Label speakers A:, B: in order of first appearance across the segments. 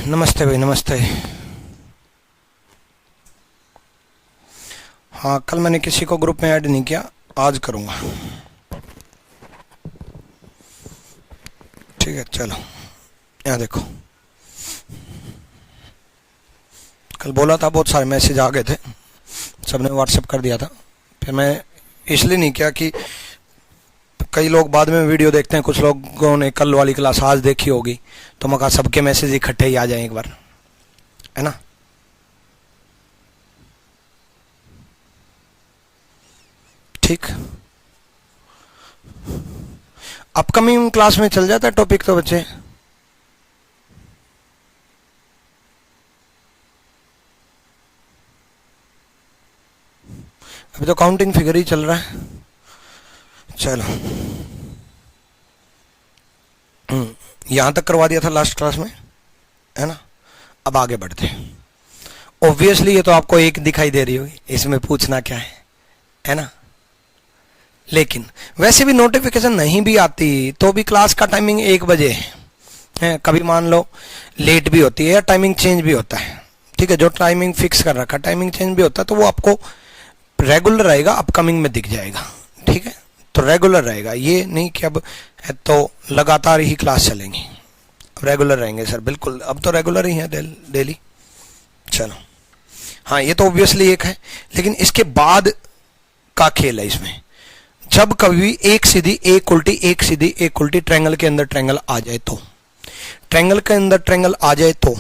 A: नमस्ते भाई, नमस्ते। हाँ, कल मैंने किसी को ग्रुप में ऐड नहीं किया, आज करूँगा। ठीक है, चलो यहाँ देखो। कल बोला था, बहुत सारे मैसेज आ गए थे, सबने व्हाट्सएप कर दिया था। फिर मैं इसलिए नहीं किया कि कई लोग बाद में वीडियो देखते हैं, कुछ लोगों ने कल वाली क्लास आज देखी होगी, तो मैं कहा सबके मैसेज इकट्ठे ही आ जाएं एक बार, है ना। ठीक, अपकमिंग क्लास में चल जाता है टॉपिक तो बच्चे। अभी तो काउंटिंग फिगर ही चल रहा है। चलो, यहां तक करवा दिया था लास्ट क्लास में, है ना। अब आगे बढ़ते हैं। ऑब्वियसली ये तो आपको एक दिखाई दे रही होगी, इसमें पूछना क्या है ना। लेकिन वैसे भी नोटिफिकेशन नहीं भी आती तो भी क्लास का टाइमिंग 1 बजे है। कभी मान लो लेट भी होती है या टाइमिंग चेंज भी होता है, ठीक है। जो टाइमिंग फिक्स कर रखा, टाइमिंग चेंज भी होता है, तो वो आपको रेगुलर रहेगा, अपकमिंग में दिख जाएगा, ठीक है। तो रेगुलर रहेगा, ये नहीं कि अब है तो लगातार ही क्लास चलेंगी। रेगुलर रहेंगे सर, बिल्कुल, अब तो रेगुलर ही है डेली। चलो, हाँ ये तो ऑब्वियसली एक है, लेकिन इसके बाद का खेल है इसमें। जब कभी एक सीधी एक उल्टी, एक सीधी एक उल्टी ट्रायंगल के अंदर ट्रायंगल आ जाए तो, ट्रायंगल के अंदर ट्रायंगल आ जाए तो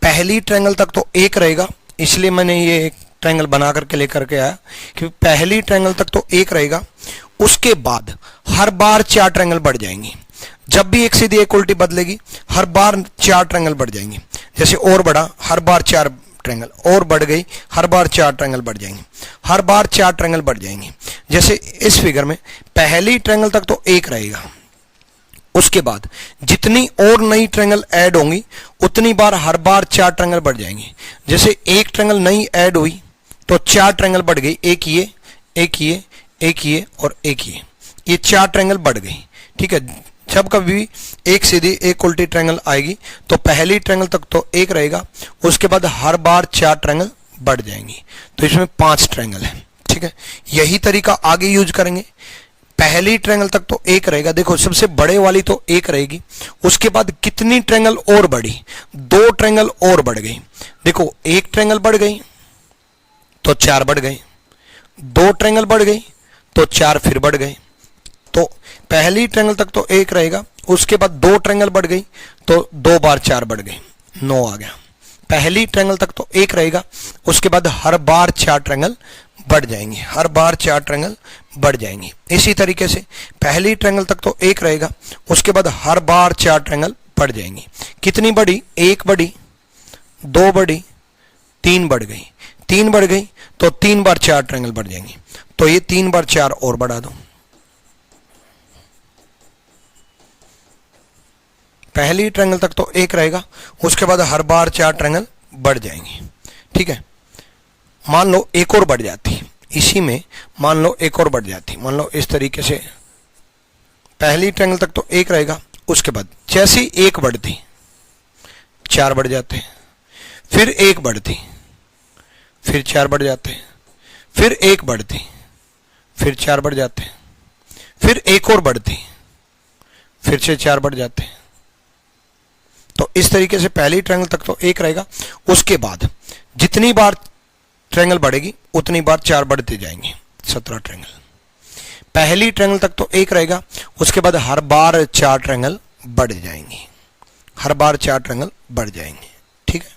A: पहली ट्रायंगल तक तो एक रहेगा, इसलिए मैंने ये एक ट्रायंगल बना करके लेकर के आया कि पहली ट्रायंगल तक तो एक रहेगा। उसके बाद हर बार 4 ट्रायंगल बढ़ जाएंगी। जब भी एक सीधी एक उल्टी बदलेगी, हर बार 4 ट्रायंगल बढ़ जाएंगी। जैसे और बढ़ा, हर बार 4 ट्रायंगल, और बढ़ गई, हर बार 4 ट्रायंगल बढ़ जाएंगे, हर बार 4 ट्रायंगल बढ़ जाएंगे। जैसे इस फिगर में पहली ट्रायंगल तक तो एक रहेगा, उसके बाद जितनी और नई ट्रायंगल ऐड होंगी उतनी बार हर बार 4 ट्रायंगल बढ़ जाएंगी। जैसे एक ट्रायंगल नई ऐड हुई तो 4 ट्रायंगल बढ़ गई, एक ये, एक ये, एक ये और एक ये 4 ट्रायंगल बढ़ गई, ठीक है। जब कभी एक सीधी एक उल्टी ट्रायंगल आएगी तो पहली ट्रायंगल तक तो एक रहेगा, उसके बाद हर बार 4 ट्रायंगल बढ़ जाएंगी। तो इसमें 5 ट्रायंगल है, ठीक है। यही तरीका आगे यूज करेंगे। पहली ट्रायंगल तक तो एक रहेगा, देखो सबसे बड़े वाली तो एक रहेगी, उसके बाद कितनी ट्रायंगल और बढ़ी, 2 ट्रायंगल और बढ़ गई। देखो एक ट्रायंगल बढ़ गई तो 4 बढ़ गए, 2 ट्रायंगल बढ़ गई तो 4 फिर बढ़ गए। तो पहली ट्रायंगल तक तो एक रहेगा, उसके बाद 2 ट्रायंगल बढ़ गई तो 2 बार 4 बढ़ गई, 9 आ गया। पहली ट्रायंगल तक तो एक रहेगा, उसके बाद हर बार 4 ट्रायंगल बढ़ जाएंगे, हर बार 4 ट्रायंगल बढ़ जाएंगी। इसी तरीके से पहली ट्रायंगल तक तो एक रहेगा, उसके बाद हर बार 4 ट्रायंगल बढ़ जाएंगी। कितनी बढ़ी, 1 बढ़ी, 2 बढ़ी, 3 बढ़ गई, 3 बढ़ गई तो 3 बार 4 ट्रायंगल बढ़ जाएंगी। तो ये 3 बार 4 और बढ़ा दो। पहली ट्रायंगल तक तो एक रहेगा, उसके बाद हर बार 4 ट्रायंगल बढ़ जाएंगी, ठीक है। मान लो एक और बढ़ जाती, इसी में मान लो एक और बढ़ जाती, मान लो इस तरीके से पहली ट्रायंगल तक तो एक रहेगा, उसके बाद जैसे ही एक बढ़ती 4 बढ़ जाते, फिर एक बढ़ती, फिर 4 बढ़ जाते, फिर एक बढ़ती, फिर 4 बढ़ जाते, फिर एक और बढ़ती, फिर से 4 बढ़ जाते। तो इस तरीके से पहली ट्रायंगल तक तो एक रहेगा, उसके बाद जितनी बार ट्रायंगल बढ़ेगी उतनी बार 4 बढ़ते जाएंगे, 17 ट्रायंगल। पहली ट्रायंगल तक तो एक रहेगा, उसके बाद हर बार 4 ट्रायंगल बढ़ जाएंगी, हर बार 4 ट्रायंगल बढ़ जाएंगे, ठीक है।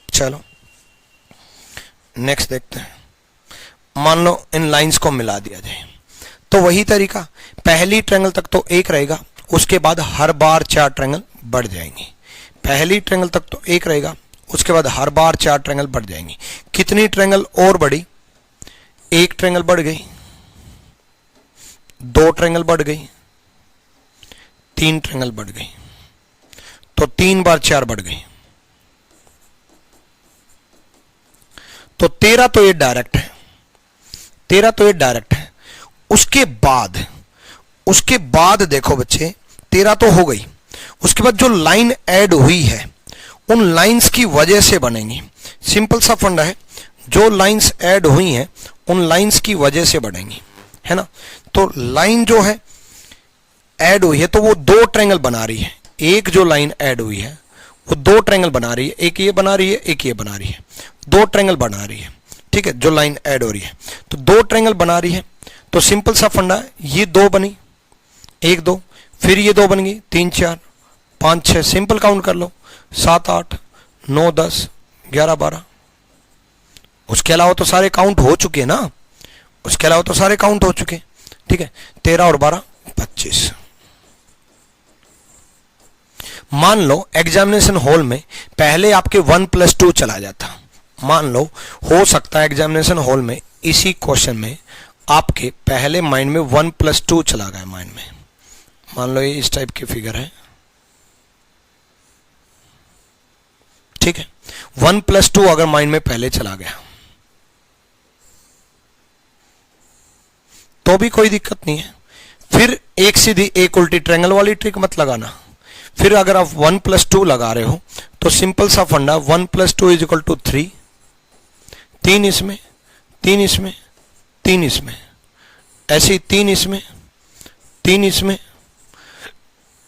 A: चलो नेक्स्ट देखते हैं। मान लो इन लाइंस को मिला दिया जाए तो वही तरीका, पहली ट्रायंगल तक तो एक रहेगा, उसके बाद हर बार 4 ट्रायंगल बढ़ जाएंगी। पहली ट्रायंगल तक तो एक रहेगा, उसके बाद हर बार 4 ट्रायंगल बढ़ जाएंगी। कितनी ट्रायंगल और बढ़ी, 1 ट्रायंगल बढ़ गई, 2 ट्रायंगल बढ़ गई, 3 ट्रायंगल बढ़ गई, तो 3 बार 4 बढ़ गई। तो 13 तो ये डायरेक्ट है, 13 तो ये डायरेक्ट है। उसके बाद देखो बच्चे, 13 तो हो गई, उसके बाद जो लाइन ऐड हुई है उन लाइंस की वजह से बनेंगी। सिंपल सा फंडा है, जो लाइंस ऐड हुई हैं उन लाइंस की वजह से बढ़ेंगी, है ना। तो लाइन जो है ऐड हुई है तो वो दो ट्रायंगल बना रही है। एक जो लाइन ऐड हुई है वो दो ट्रायंगल बना रही है, एक ये बना रही है, एक ये बना रही है, दो ट्रायंगल बना रही है, ठीक है। जो लाइन ऐड हो रही है तो दो ट्रायंगल बना रही है, तो सिंपल सा फंडा है, ये दो बनी, एक दो, फिर ये दो बन गई, 3 4 5 6, सिंपल काउंट कर लो, 7 8 9 10 11 12। उसके अलावा तो सारे काउंट हो चुके हैं ना, उसके अलावा तो सारे काउंट हो चुके, ठीक है। 13 और 12 25। मान लो एग्जामिनेशन हॉल में पहले आपके 1+2 चला जाता, मान लो हो सकता है एग्जामिनेशन हॉल में इसी क्वेश्चन में आपके पहले माइंड में 1+2 चला गया माइंड में। मान लो ये इस टाइप की फिगर है, ठीक है। 1+2 अगर माइंड में पहले चला गया तो भी कोई दिक्कत नहीं है, फिर एक सीधी एक उल्टी ट्रायंगल वाली ट्रिक मत लगाना। फिर अगर आप 1+2 लगा रहे हो तो सिंपल सा फंडा 1+2 = 3, 3 इसमें, 3 इसमें, 3 इसमें, ऐसे ही 3 इसमें, 3 इसमें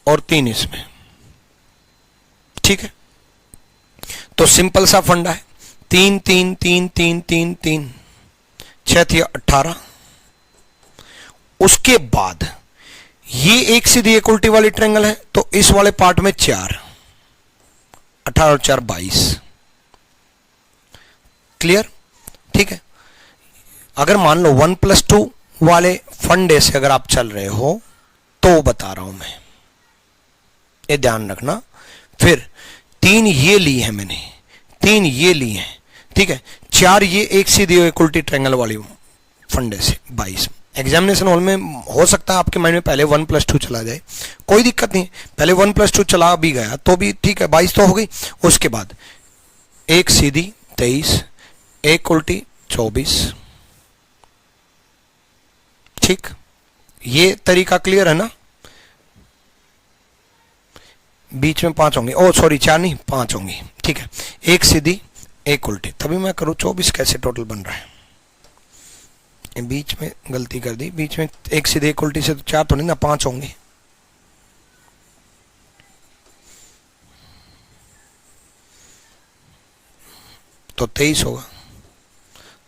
A: और 3 इसमें, ठीक है। तो सिंपल सा फंडा है, 3 3 3 3 3 3 6 थी 18। उसके बाद ये एक सीधी एक उल्टी वाली ट्रायंगल है तो इस वाले पार्ट में 4, 18 और 4 22। क्लियर, ठीक है। अगर मान लो 1+2 वाले फंडे से अगर आप चल रहे हो तो बता रहा हूं मैं, ये ध्यान रखना। फिर 3 ये ली है मैंने, 3 ये ली है, ठीक है। 4 ये एक सीधी एक उल्टी ट्रायंगल वाली फंडे से 22। एग्जामिनेशन हॉल में हो सकता है आपके माइंड में पहले 1+2 चला जाए, कोई दिक्कत नहीं, पहले 1+2 चला भी गया तो भी ठीक है, 22 तो हो गई। उसके बाद एक सीधी 23, एक उल्टी 24, ठीक। ये तरीका क्लियर है ना। बीच में 5 होंगे, ओ सॉरी 4 नहीं 5 होंगी, ठीक है। एक सीधी एक उल्टी, तभी मैं करूं 24 कैसे टोटल बन रहा है, बीच में गलती कर दी, बीच में एक सीधे एक उल्टी से तो 4 तो नहीं ना, 5 होंगे। तो 23 होगा,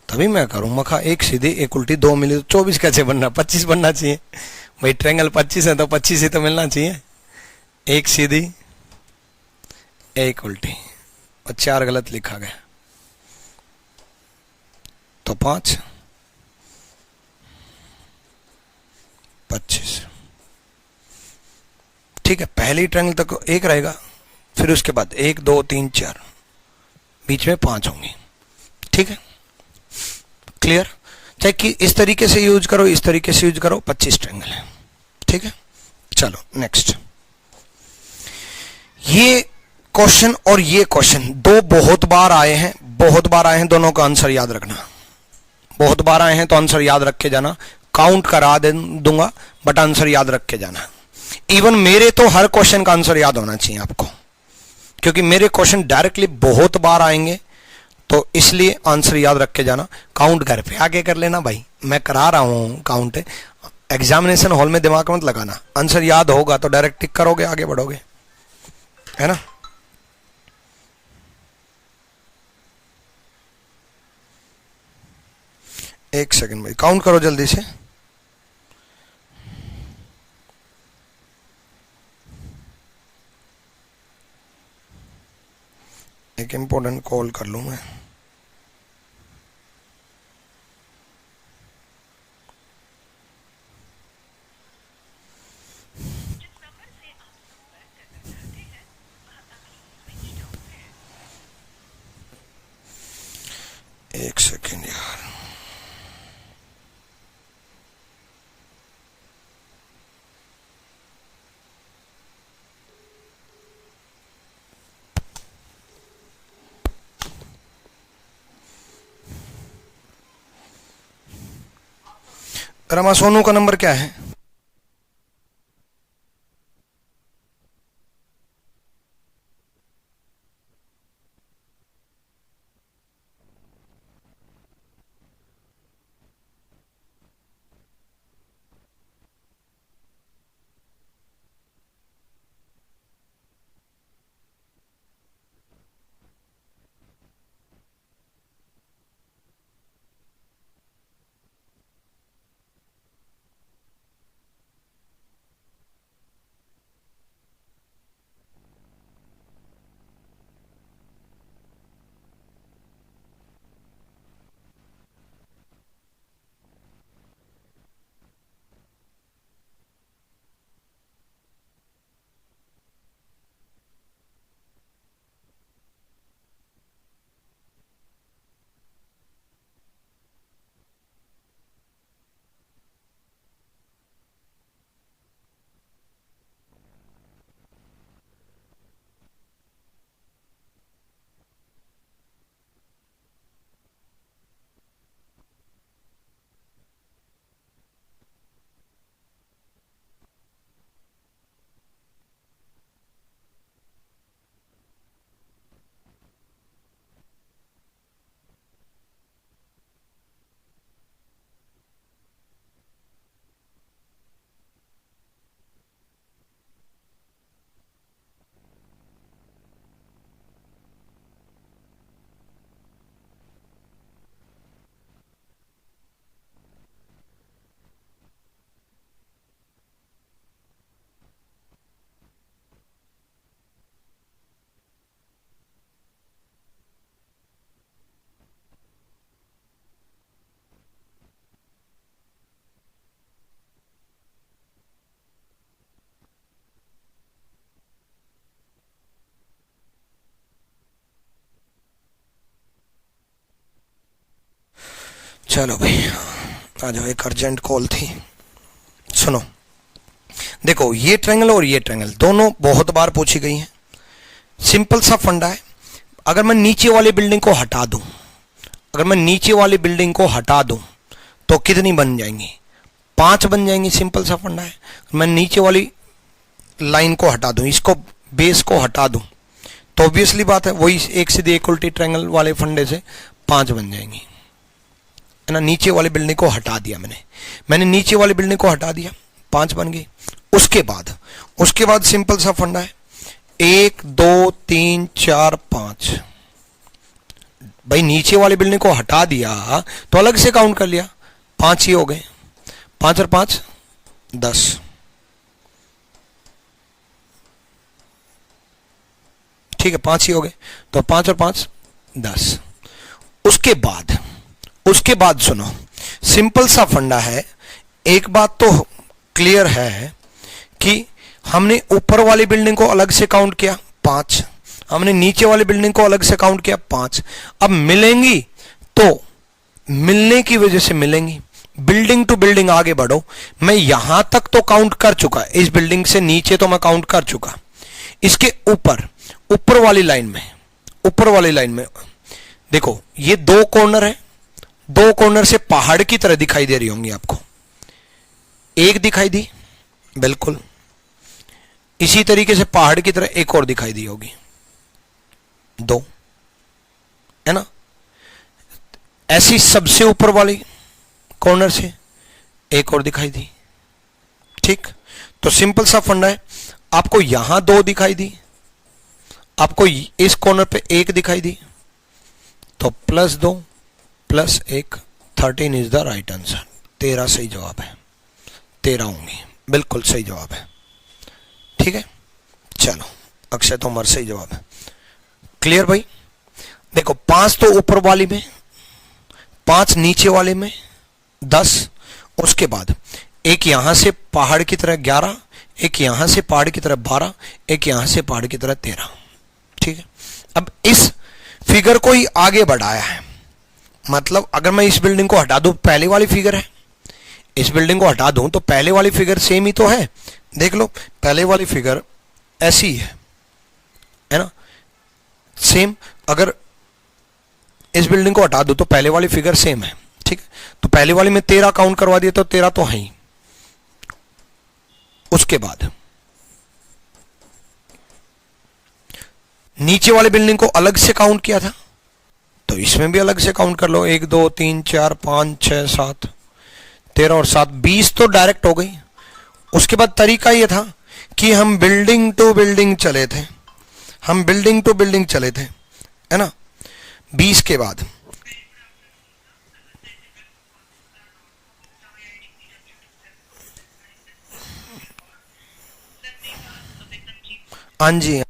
A: तभी मैं करूं मखा एक सीधे एक उल्टी 2 मिली तो 24 कैसे बनना, 25 बनना चाहिए भाई। ट्रायंगल 25 है तो 25 ही तो मिलना चाहिए। एक सीधी एक उल्टी और 4 गलत लिखा गया तो 5 25, ठीक है। पहली ट्रायंगल तक एक रहेगा, फिर उसके बाद 1 2 3 4, बीच में 5 होंगी, ठीक है। क्लियर, चाहे कि इस तरीके से यूज करो, इस तरीके से यूज करो, 25 ट्रायंगल है, ठीक है। चलो नेक्स्ट, ये क्वेश्चन और ये क्वेश्चन दो बहुत बार आए हैं, बहुत बार आए हैं, दोनों का आंसर याद रखना। बहुत बार आए हैं तो आंसर याद रख के जाना, काउंट करा दूंगा बट आंसर याद रख के जाना। इवन मेरे तो हर क्वेश्चन का आंसर याद होना चाहिए आपको, क्योंकि मेरे क्वेश्चन डायरेक्टली बहुत बार आएंगे, तो इसलिए आंसर याद रख के जाना। काउंट घर पे आके कर लेना भाई, मैं करा रहा हूं काउंट, एग्जामिनेशन हॉल में दिमाग मत लगाना। आंसर याद होगा तो डायरेक्ट टिक करोगे, आगे बढ़ोगे, है ना। एक सेकंड भाई, काउंट करो जल्दी से। एक इंपॉर्टेंट कॉल कर लूं मैं। एक सेकंड यार, रमा सोनू का नंबर क्या है? चलो भाई आ जाओ, एक अर्जेंट कॉल थी। सुनो, देखो ये ट्रायंगल और ये ट्रायंगल दोनों बहुत बार पूछी गई हैं। सिंपल सा फंडा है। अगर मैं नीचे वाली बिल्डिंग को हटा दूं, अगर मैं नीचे वाली बिल्डिंग को हटा दूं तो कितनी बन जाएंगी? 5 बन जाएंगी। सिंपल सा फंडा है। मैं नीचे वाली लाइन को हटा दूं, इसको बेस को हटा दूं, तो ऑब्वियसली बात है वही एक सीधी एक उल्टी ट्रायंगल वाले फंडे से 5 बन जाएंगी, है ना। नीचे वाली बिल्डिंग को हटा दिया मैंने नीचे वाली बिल्डिंग को हटा दिया, 5 बन गई। उसके बाद सिंपल सा फंडा है, 1 2 3 4 5। भाई नीचे वाली बिल्डिंग को हटा दिया तो अलग से काउंट कर लिया, 5 ही हो गए। 5 और 5 10। ठीक है, 5 ही हो गए, तो 5 और 5 10। उसके बाद सुनो, सिंपल सा फंडा है। एक बात तो क्लियर है कि हमने ऊपर वाली बिल्डिंग को अलग से काउंट किया 5, हमने नीचे वाली बिल्डिंग को अलग से काउंट किया 5। अब मिलेंगी तो मिलने की वजह से मिलेंगी। बिल्डिंग टू बिल्डिंग आगे बढ़ो। मैं यहां तक तो काउंट कर चुका, इस बिल्डिंग से नीचे तो मैं काउंट कर चुका। इसके ऊपर वाली लाइन में देखो, ये 2 कॉर्नर है, 2 कॉर्नर से पहाड़ की तरह दिखाई दे रही होंगी आपको। एक दिखाई दी, बिल्कुल इसी तरीके से पहाड़ की तरह एक और दिखाई दी होगी, 2, है ना। ऐसी सबसे ऊपर वाली कॉर्नर से एक और दिखाई दी। ठीक, तो सिंपल सा फंडा है। आपको यहां 2 दिखाई दी, आपको इस कॉर्नर पे 1 दिखाई दी, तो +2 +1 13 इज द राइट आंसर। 13 सही जवाब है, 13 होंगी, बिल्कुल सही जवाब है। ठीक है, चलो अक्षय तोमर सही जवाब है। क्लियर भाई। देखो 5 तो ऊपर वाली में, 5 नीचे वाले में 10। उसके बाद एक यहां से पहाड़ की तरह 11, एक यहां से पहाड़ की तरह 12, एक यहां से पहाड़ की तरह 13। ठीक है, अब इस फिगर को ही आगे बढ़ाया है। मतलब अगर मैं इस बिल्डिंग को हटा दूं, पहले वाली फिगर है, इस बिल्डिंग को हटा दूं तो पहले वाली फिगर सेम ही तो है। देख लो, पहले वाली फिगर ऐसी ही है ना, सेम। अगर इस बिल्डिंग को हटा दूं तो पहले वाली फिगर सेम है। ठीक है, तो पहले वाली में 13 काउंट करवा दिया, तो 13 तो है ही। उसके बाद नीचे वाली बिल्डिंग को अलग से काउंट किया था, तो इसमें भी अलग से काउंट कर लो, 1 2 3 4 5 6 7, 13 और 7 20 तो डायरेक्ट हो गई। उसके बाद तरीका यह था कि हम बिल्डिंग टू बिल्डिंग चले थे, है ना। 20 के बाद हाँ जी,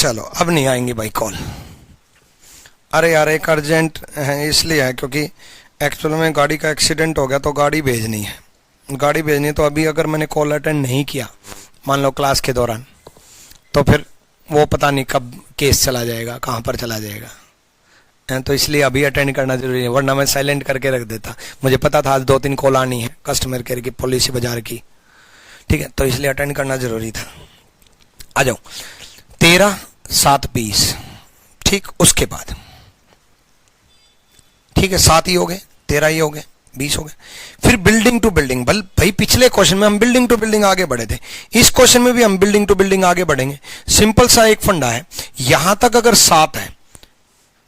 A: चलो अब नहीं आएंगी भाई कॉल। अरे यार एक अर्जेंट है इसलिए है क्योंकि एक्चुअल में गाड़ी का एक्सीडेंट हो गया तो गाड़ी भेजनी है। गाड़ी भेजनी तो अभी अगर मैंने कॉल अटेंड नहीं किया मान लो क्लास के दौरान तो फिर वो पता नहीं कब केस चला जाएगा, कहाँ पर चला जाएगा। तो इसलिए अभी अटेंड करना जरूरी है, वरना मैं साइलेंट करके रख देता। मुझे पता था आज 2-3 कॉल आनी है कस्टमर केयर की, पॉलिसी बाजार की, ठीक है, तो इसलिए अटेंड करना जरूरी था। आ जाओ 13/7/20, ठीक, उसके बाद ठीक है 7 ही हो गए, 13 ही हो गए, 20 हो गए। फिर बिल्डिंग टू बिल्डिंग, भाई पिछले क्वेश्चन में हम बिल्डिंग टू बिल्डिंग आगे बढ़े थे, इस क्वेश्चन में भी हम बिल्डिंग टू बिल्डिंग आगे बढ़ेंगे। सिंपल सा एक फंडा है, यहां तक अगर 7 है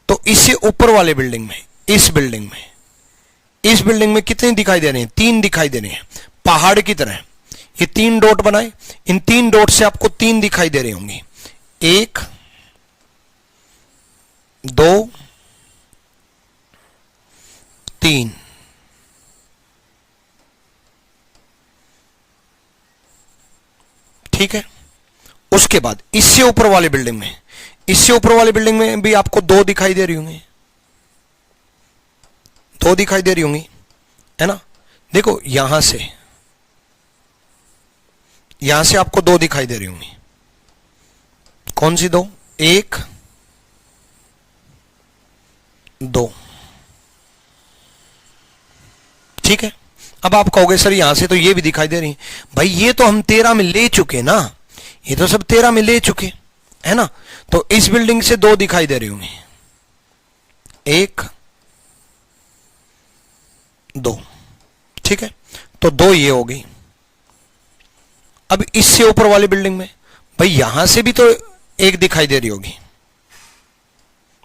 A: तो इससे ऊपर वाले बिल्डिंग में, इस बिल्डिंग में कितने दिखाई दे रहे हैं? 3 दिखाई दे रहे हैं, पहाड़ की तरह। ये 3 डॉट बनाए, इन 3 डॉट से आपको 3 दिखाई दे रही होंगी, 1 2 3। ठीक है, उसके बाद इससे ऊपर वाली बिल्डिंग में, इससे ऊपर वाली बिल्डिंग में भी आपको 2 दिखाई दे रही होंगी, 2 दिखाई दे रही होंगी, है ना। देखो यहां से आपको 2 दिखाई दे रही होंगी। कौन सी 2? 1 2। ठीक है, अब आप कहोगे सर यहां से तो ये भी दिखाई दे रही है। भाई ये तो हम 13 में ले चुके ना, ये तो सब 13 में ले चुके, है ना। तो इस बिल्डिंग से 2 दिखाई दे रही होंगी, 1 2। ठीक है, तो 2 ये हो गई। अब इससे ऊपर वाली बिल्डिंग में भाई यहां से भी तो 1 दिखाई दे रही होगी,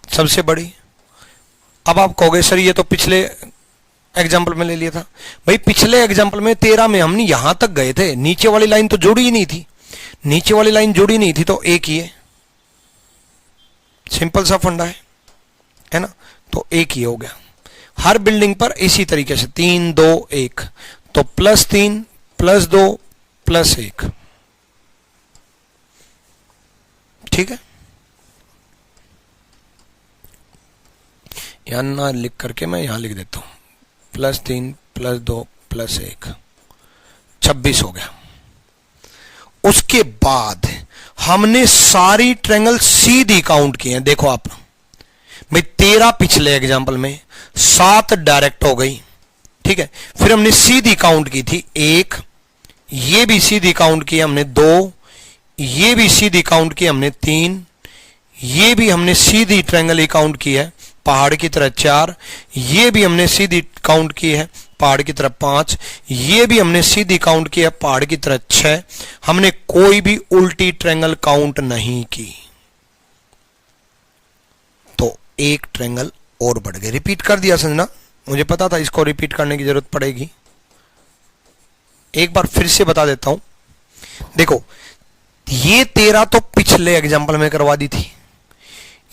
A: सबसे बड़ी। अब आप कहोगे सर ये तो पिछले एग्जाम्पल में ले लिया था। भाई पिछले एग्जाम्पल में 13 में हम यहां तक गए थे, नीचे वाली लाइन तो जुड़ी ही नहीं थी, नीचे वाली लाइन जुड़ी नहीं थी, तो 1 ही है। सिंपल सा फंडा है ना, तो 1 ही हो गया। हर बिल्डिंग पर इसी तरीके से 3 2 1, तो +3 +2 +1। ठीक है, यहां ना लिख करके मैं यहां लिख देता हूं, +3 +2 +1, 26 हो गया। उसके बाद हमने सारी ट्रायंगल सीधी काउंट की हैं। देखो आप भाई 13 पिछले एग्जाम्पल में, 7 डायरेक्ट हो गई, ठीक है। फिर हमने सीधी काउंट की थी 1, ये भी सीधी काउंट की हमने 2, ये भी सीधी काउंट की हमने 3, ये भी हमने सीधी ट्रायंगल ही काउंट की है पहाड़ की तरह 4, ये भी हमने सीधी काउंट की है पहाड़ की तरह 5, ये भी हमने सीधी काउंट की है पहाड़ की तरह 6। हमने कोई भी उल्टी ट्रायंगल काउंट नहीं की, तो 1 ट्रायंगल और बढ़ गए। रिपीट कर दिया समझना, मुझे पता था इसको रिपीट करने की जरूरत पड़ेगी, एक बार फिर से बता देता हूं। देखो ये 13 तो पिछले एग्जाम्पल में करवा दी थी,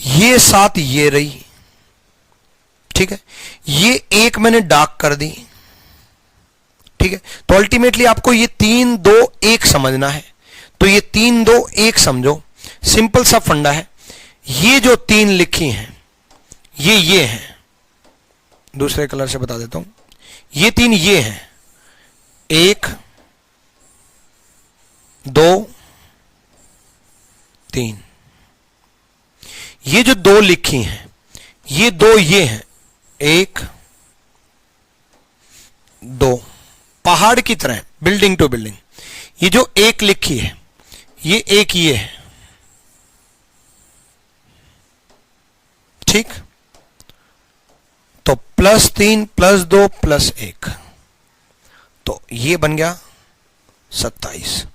A: ये 7 ये रही, ठीक है, ये 1 मैंने डार्क कर दी, ठीक है। तो अल्टीमेटली आपको ये 3 2 1 समझना है, तो ये 3 2 1 समझो। सिंपल सा फंडा है, ये जो 3 लिखी हैं ये हैं, दूसरे कलर से बता देता हूं, ये 3 ये हैं, 1 2 3। ये जो 2 लिखी हैं ये 2 ये हैं, 1 2, पहाड़ की तरह बिल्डिंग टू बिल्डिंग। ये जो 1 लिखी है ये 1 ये है, ठीक। तो +3 +2 +1, तो ये बन गया 27।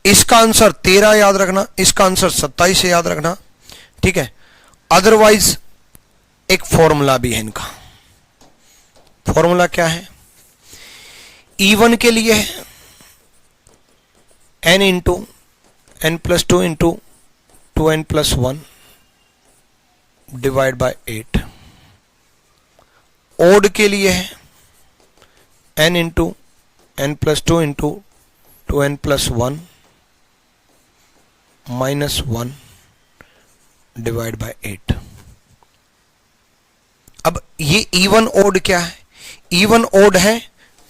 A: इसका आंसर 13 याद रखना, इसका आंसर 27 से याद रखना, ठीक है। अदरवाइज एक फॉर्मूला भी है इनका। फॉर्मूला क्या है? E1 के लिए है n × n+2 × 2n+1 divide by 8। Odd के लिए है n × n+2 × 2n+1 -1 divide by 8। अब ये इवन ओड क्या है? इवन ओड है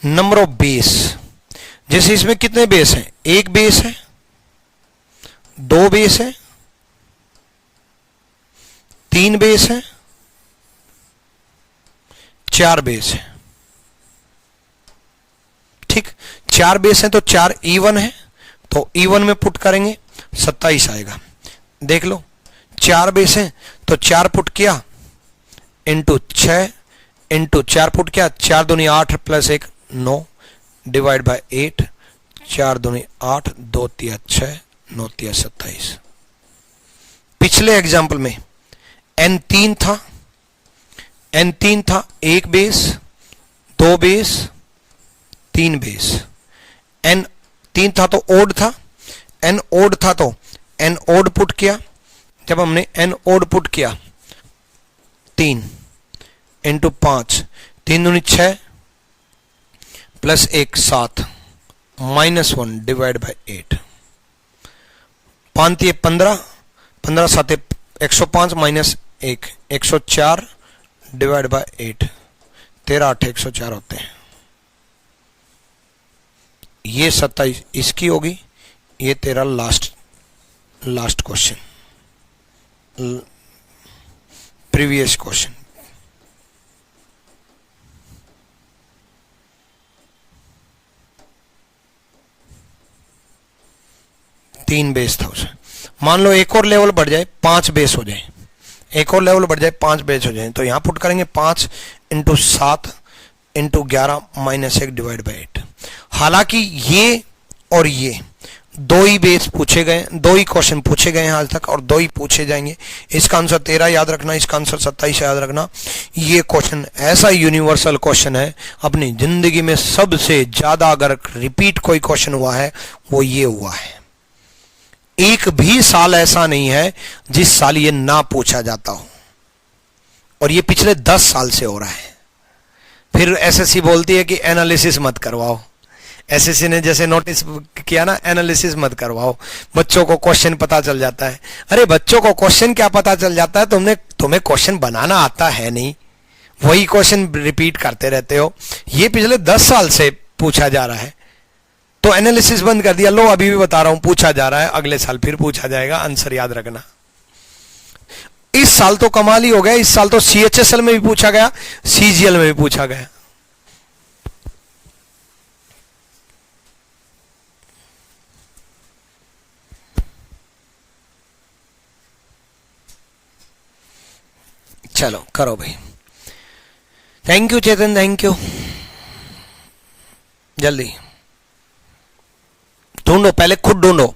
A: नंबर ऑफ बेस। जैसे इसमें कितने बेस हैं? एक बेस है, दो बेस है, तीन बेस है, चार बेस है। ठीक, चार बेस है तो चार इवन है, तो इवन में पुट करेंगे 27 आएगा। देख लो, चार बेस है तो चार पुट किया इंटू 6 इंटू 4 पुट किया, 4 दूनी 8 प्लस 1 9 डिवाइड बाय 8, 4 दूनी 8, 2 तिया 6, 9 तिया 27। पिछले एग्जाम्पल में n 3 था, n 3 था, एक बेस, दो बेस, तीन बेस। n 3 था तो ओड था, n ओड था तो n ओड पुट किया। जब हमने n ओड पुट किया 3 इंटू 5, 3 दूनी 6 plus 1 7 -1 divide by 8, 5 तिये 15, 15 7 105 minus 1 104 divide by 8, 13 8 104 होते हैं। ये 27 इसकी होगी, ये तेरा लास्ट क्वेश्चन, प्रीवियस क्वेश्चन। तीन बेस था उसे, मान लो एक और लेवल बढ़ जाए 5 बेस हो जाए, एक और लेवल बढ़ जाए 5 बेस हो जाए, तो यहां पुट करेंगे 5 into 7 into 11 minus 1 divide by 8। हालांकि ये और ये दो ही बेस पूछे गए, दो ही क्वेश्चन पूछे गए हैं आज तक और दो ही पूछे जाएंगे। इसका आंसर 13 याद रखना, इसका आंसर 27 याद रखना। ये क्वेश्चन ऐसा यूनिवर्सल क्वेश्चन है, अपनी जिंदगी में सबसे ज्यादा अगर रिपीट कोई क्वेश्चन हुआ है वो ये हुआ है। एक भी साल ऐसा नहीं है जिस साल ये ना पूछा जाता हो, और ये पिछले 10 साल से हो रहा है। फिर एसएससी बोलती है कि एनालिसिस मत करवाओ। एसएससी ने जैसे नोटिस किया ना, एनालिसिस मत करवाओ, बच्चों को क्वेश्चन पता चल जाता है। अरे बच्चों को क्वेश्चन क्या पता चल जाता है? तुम्हें क्वेश्चन बनाना आता है नहीं, वही क्वेश्चन रिपीट करते रहते हो। ये पिछले 10 साल से पूछा जा रहा है, तो एनालिसिस बंद कर दिया। लो अभी भी बता रहा हूं, पूछा जा रहा है, अगले साल फिर पूछा जाएगा, आंसर याद रखना। इस साल तो कमाल ही हो गया, इस साल तो सीएचएसएल में भी पूछा गया, सीजीएल में भी पूछा गया। चलो करो भाई। Thank you Chetan, thank you. जल्दी ढूंढो, पहले खुद ढूंढो।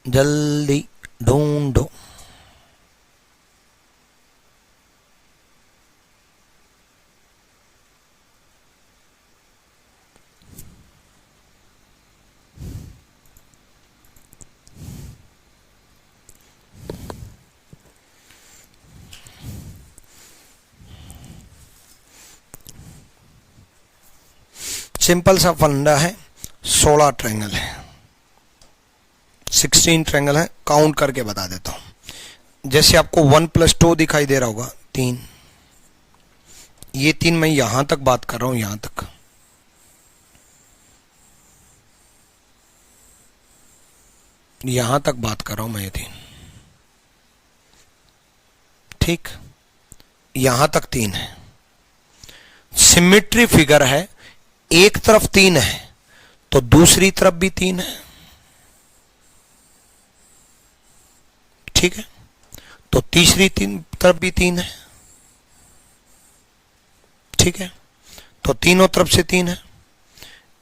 A: जल्दी ढूंढो। सिंपल सा फंडा है, 16 ट्रायंगल है, 16 ट्रायंगल है। काउंट करके बता देता हूं। जैसे आपको 1 + 2 दिखाई दे रहा होगा, 3, ये 3 मैं यहां तक बात कर रहा हूं, यहां तक। यहां तक बात कर रहा हूं मैं, ये 3, ठीक, यहां तक 3 है। सिमेट्री फिगर है, एक तरफ 3 है तो दूसरी तरफ भी 3 है, ठीक है, तो तीसरी तरफ भी 3 है, ठीक है, तो तीनों तरफ से 3 है,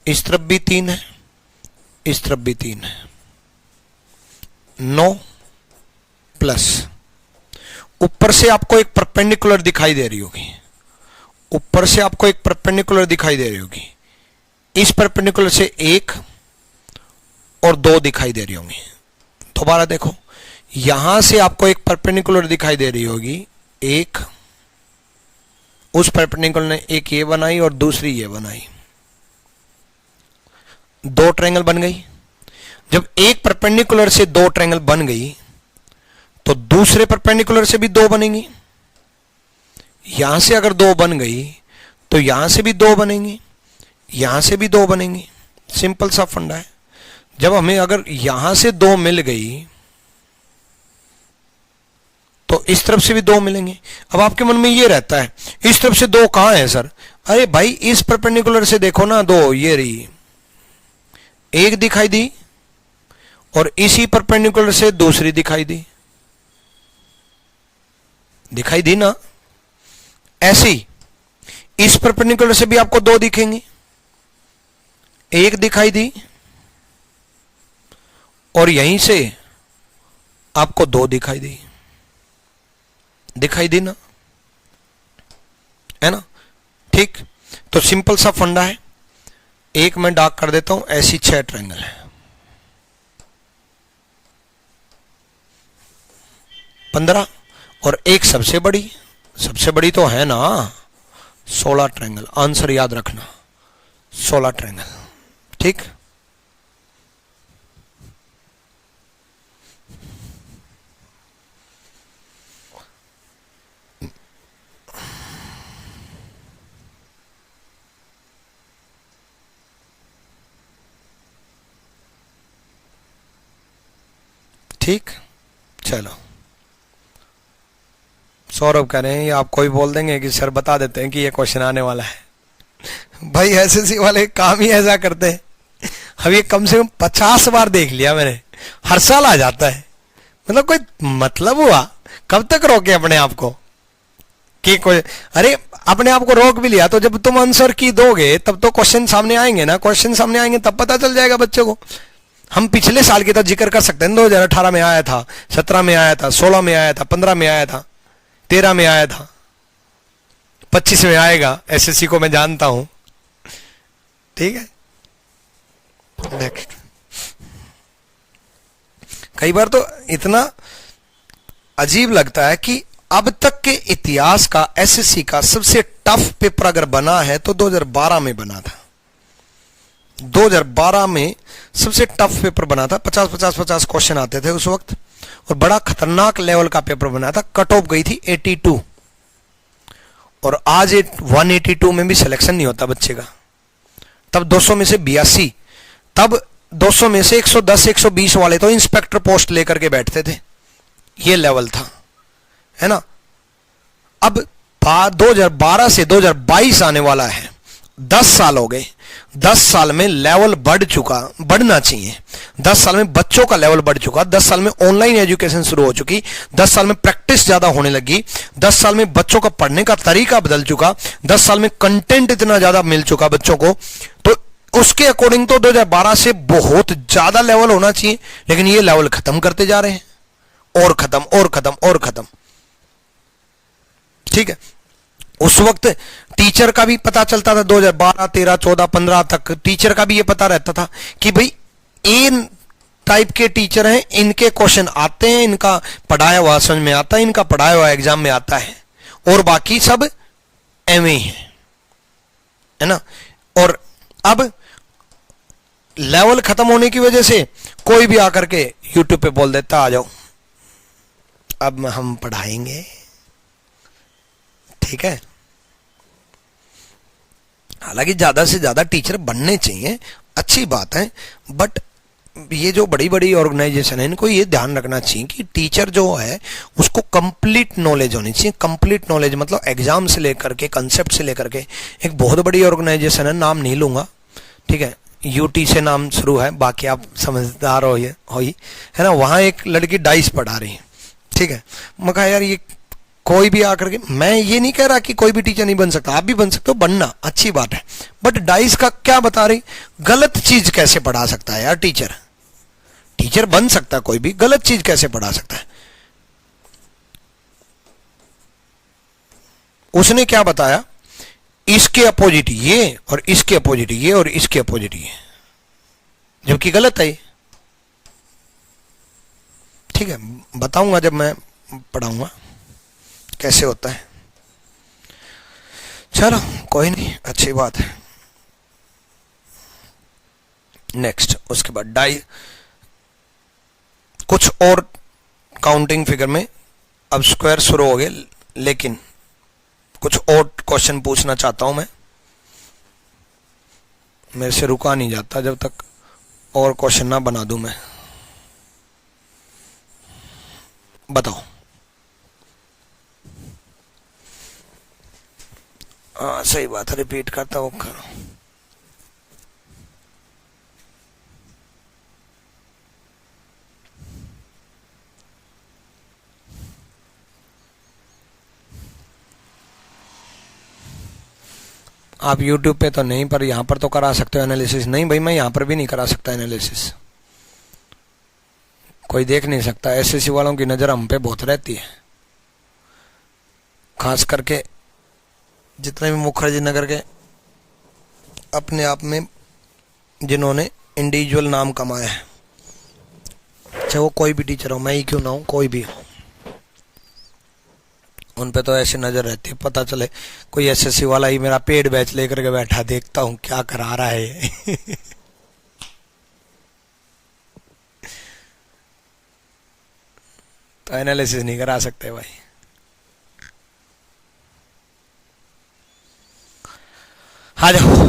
A: इस तरफ भी 3 है, इस तरफ भी 3 है। 9 प्लस ऊपर से आपको एक परपेंडिकुलर दिखाई दे रही होगी, ऊपर से आपको एक परपेंडिकुलर दिखाई दे रही होगी, इस परपेंडिकुलर से 1 और 2 दिखाई दे रही होंगी। दोबारा देखो, यहां से आपको एक परपेंडिकुलर दिखाई दे रही होगी, एक, उस परपेंडिकुलर ने एक ये बनाई और दूसरी ये बनाई, 2 ट्रायंगल बन गई। जब एक परपेंडिकुलर से दो ट्रायंगल बन गई तो दूसरे परपेंडिकुलर से भी दो बनेंगी। यहां से अगर दो बन गई तो यहां से भी दो बनेंगी, यहां से भी दो बनेंगी। सिंपल सा फंडा है। जब हमें अगर यहां से दो मिल गई तो इस तरफ से भी दो मिलेंगे। अब आपके मन में ये रहता है इस तरफ से दो कहां है सर? अरे भाई इस परपेंडिकुलर से देखो ना, दो ये रही, एक दिखाई दी और इसी परपेंडिकुलर से दूसरी दिखाई दी, दिखाई दी ना। ऐसे ही इस परपेंडिकुलर से भी आपको दो दिखेंगी, एक दिखाई दी और यहीं से आपको दो दिखाई दी, दिखाई दी ना, है ना। ठीक, तो सिंपल सा फंडा है। एक मैं डार्क कर देता हूं, ऐसी 6 ट्रायंगल है, 15 और एक सबसे बड़ी तो है ना 16 ट्रायंगल। आंसर याद रखना 16 ट्रायंगल। ठीक, ठीक, चलो। सौरभ कह रहे हैं ये आपको भी बोल देंगे कि सर बता देते हैं कि ये क्वेश्चन आने वाला है। भाई एसएससी वाले काम ही ऐसा करते हैं। अब ये कम से कम 50 बार देख लिया मैंने, हर साल आ जाता है। मतलब कोई मतलब हुआ? कब तक रोके अपने आप को कि कोई, अरे अपने आप को रोक भी लिया तो जब तुम आंसर की दोगे तब तो क्वेश्चन सामने आएंगे ना, क्वेश्चन सामने आएंगे तब पता चल जाएगा बच्चों को। हम पिछले साल की तो जिक्र कर सकते हैं, 2018 में आया था, 17 में आया था, 16 में आया था, 15 में आया था, 13 में आया था, 25 में आएगा। एसएससी को मैं जानता हूं। ठीक है, नेक्स्ट। कई बार तो इतना अजीब लगता है कि अब तक के इतिहास का एसएससी का सबसे टफ पेपर अगर बना है तो 2012 में बना था। 2012 में सबसे टफ पेपर बना था। 50 क्वेश्चन आते थे उस वक्त और बड़ा खतरनाक लेवल का पेपर बना था। कट ऑफ गई थी 82 और आज 182 में भी सिलेक्शन नहीं होता बच्चे का। तब 200 में से 82, तब 200 में से 110 120 वाले तो इंस्पेक्टर पोस्ट लेकर के बैठते थे। ये लेवल था, है ना। अब 2012 से 2022 आने वाला है, 10 साल हो गए। 10 साल में लेवल बढ़ चुका, बढ़ना चाहिए। 10 साल में बच्चों का लेवल बढ़ चुका, 10 साल में ऑनलाइन एजुकेशन शुरू हो चुकी, 10 साल में प्रैक्टिस ज्यादा होने लगी, 10 साल में बच्चों का पढ़ने का तरीका बदल चुका, 10 साल में कंटेंट इतना ज्यादा मिल चुका बच्चों को। तो उसके अकॉर्डिंग तो 2012 से बहुत ज्यादा लेवल होना चाहिए, लेकिन ये लेवल खत्म करते जा रहे हैं, और खत्म और खत्म और खत्म। ठीक है, उस वक्त टीचर का भी पता चलता था। 2012 13 14 15 तक टीचर का भी ये पता रहता था कि भाई इन टाइप के टीचर हैं, इनके क्वेश्चन आते हैं, इनका पढ़ाया हुआ समझ में आता है, इनका पढ़ाया हुआ एग्जाम में आता है, और बाकी सब एवं है ना। और अब लेवल खत्म होने की वजह से कोई भी आकर के यूट्यूब पे बोल देता आ जाओ अब हम पढ़ाएंगे। ठीक है, हालांकि ज्यादा से ज्यादा टीचर बनने चाहिए, अच्छी बात है, बट ये जो बड़ी बड़ी ऑर्गेनाइजेशन है इनको ये ध्यान रखना चाहिए कि टीचर जो है उसको कंप्लीट नॉलेज होनी चाहिए। कंप्लीट नॉलेज मतलब एग्जाम से लेकर के, कंसेप्ट से लेकर के। एक बहुत बड़ी ऑर्गेनाइजेशन है, नाम नहीं लूंगा, ठीक है, यूटी से नाम शुरू है, बाकी आप समझदार हो ही, है ना। वहां एक लड़की डाइस पढ़ा रही है, ठीक है। मैं कहा यार ये कोई भी आकर के, मैं ये नहीं कह रहा कि कोई भी टीचर नहीं बन सकता, आप भी बन सकते हो, बनना अच्छी बात है, बट डाइस का क्या बता रही, गलत चीज कैसे पढ़ा सकता है यार टीचर। टीचर बन सकता है कोई भी, गलत चीज कैसे पढ़ा सकता है। उसने क्या बताया, इसके अपोजिट ये और इसके अपोजिट ये और इसके अपोजिट ये, जबकि गलत है। ठीक है, बताऊंगा जब मैं पढ़ाऊंगा कैसे होता है। चलो कोई नहीं, अच्छी बात है। नेक्स्ट, उसके बाद कुछ और काउंटिंग फिगर में अब स्क्वायर शुरू हो गए, लेकिन कुछ और क्वेश्चन पूछना चाहता हूं मैं, मेरे से रुका नहीं जाता जब तक और क्वेश्चन ना बना दूं मैं। बताओ। हाँ सही बात है, रिपीट करता वो करो। आप YouTube पे तो नहीं, पर यहां पर तो करा सकते हो एनालिसिस। नहीं भाई, मैं यहां पर भी नहीं करा सकता एनालिसिस, कोई देख नहीं सकता। एसएससी वालों की नजर हम पे बहुत रहती है, खास करके जितने भी मुखर्जी नगर के अपने आप में जिन्होंने इंडिविजुअल नाम कमाया है, चाहे वो कोई भी टीचर हो, मैं ही क्यों ना हूं, कोई भी हो, उन पे तो ऐसी नजर रहती है। पता चले कोई एसएससी वाला ही मेरा पेड बैच लेकर के बैठा, देखता हूं क्या करा रहा है। तो एनालिसिस नहीं करा सकते भाई। आ जाओ।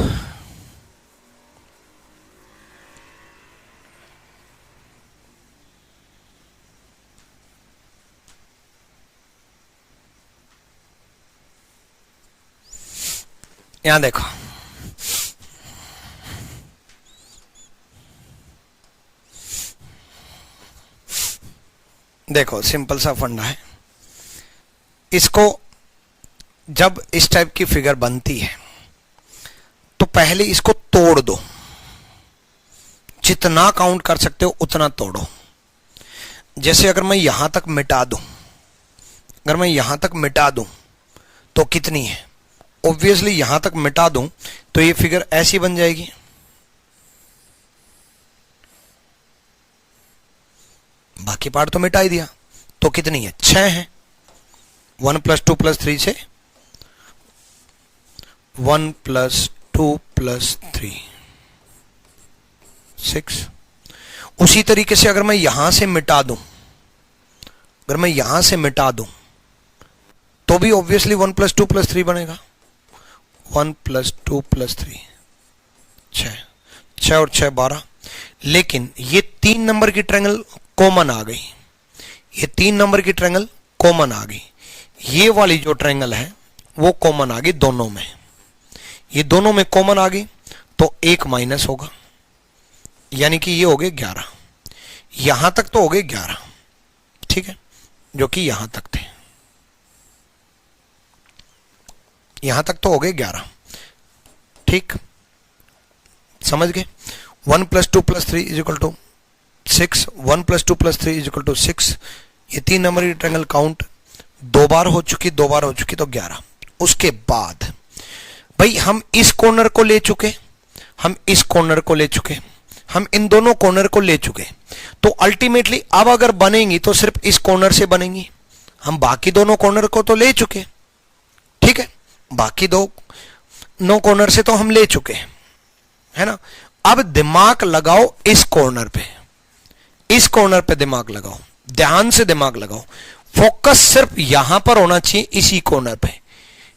A: यहां देखो, देखो सिंपल सा फंडा है। इसको जब इस टाइप की फिगर बनती है तो पहले इसको तोड़ दो, जितना काउंट कर सकते हो उतना तोड़ो। जैसे अगर मैं यहां तक मिटा दूं, अगर मैं यहां तक मिटा दूं तो कितनी है? ऑब्वियसली यहां तक मिटा दूं तो ये फिगर ऐसी बन जाएगी। बाकी पार्ट तो मिटा ही दिया, तो कितनी है? 6 है। 1 + 2 + 3 से 1 + 2 + 3 6। उसी तरीके से अगर मैं यहां से मिटा दूं, अगर मैं यहां से मिटा दूं तो भी ऑब्वियसली 1 + 2 + 3 बनेगा। 1 + 2 + 3 6, 6 और 6 12। लेकिन ये 3 नंबर की ट्रायंगल कॉमन आ गई, ये 3 नंबर की ट्रायंगल कॉमन आ गई। ये वाली जो ट्रायंगल है वो कॉमन आ गई दोनों में, ये दोनों में कॉमन आ गई तो एक माइनस होगा, यानी कि ये हो गए 11। यहां तक तो हो गए 11, ठीक है, जो कि यहां तक थे, यहां तक तो हो गए 11, ठीक, समझ गए। 1 + 2 + 3 = 6, 1 + 2 + 3 = 6। ये 3 नंबर की ट्रायंगल काउंट 2 बार हो चुकी, 2 बार हो चुकी तो 11। उसके बाद भाई हम इस कॉर्नर को ले चुके, हम इस कॉर्नर को ले चुके, हम इन दोनों कॉर्नर को ले चुके, तो अल्टीमेटली अब अगर बनेंगी तो सिर्फ इस कॉर्नर से बनेंगी। हम बाकी दोनों कॉर्नर को तो ले चुके, ठीक है, बाकी दो नो कॉर्नर से तो हम ले चुके, है ना। अब दिमाग लगाओ इस कॉर्नर पे, इस कॉर्नर पे दिमाग लगाओ, ध्यान से दिमाग लगाओ। फोकस सिर्फ यहां पर होना चाहिए, इसी कॉर्नर पे।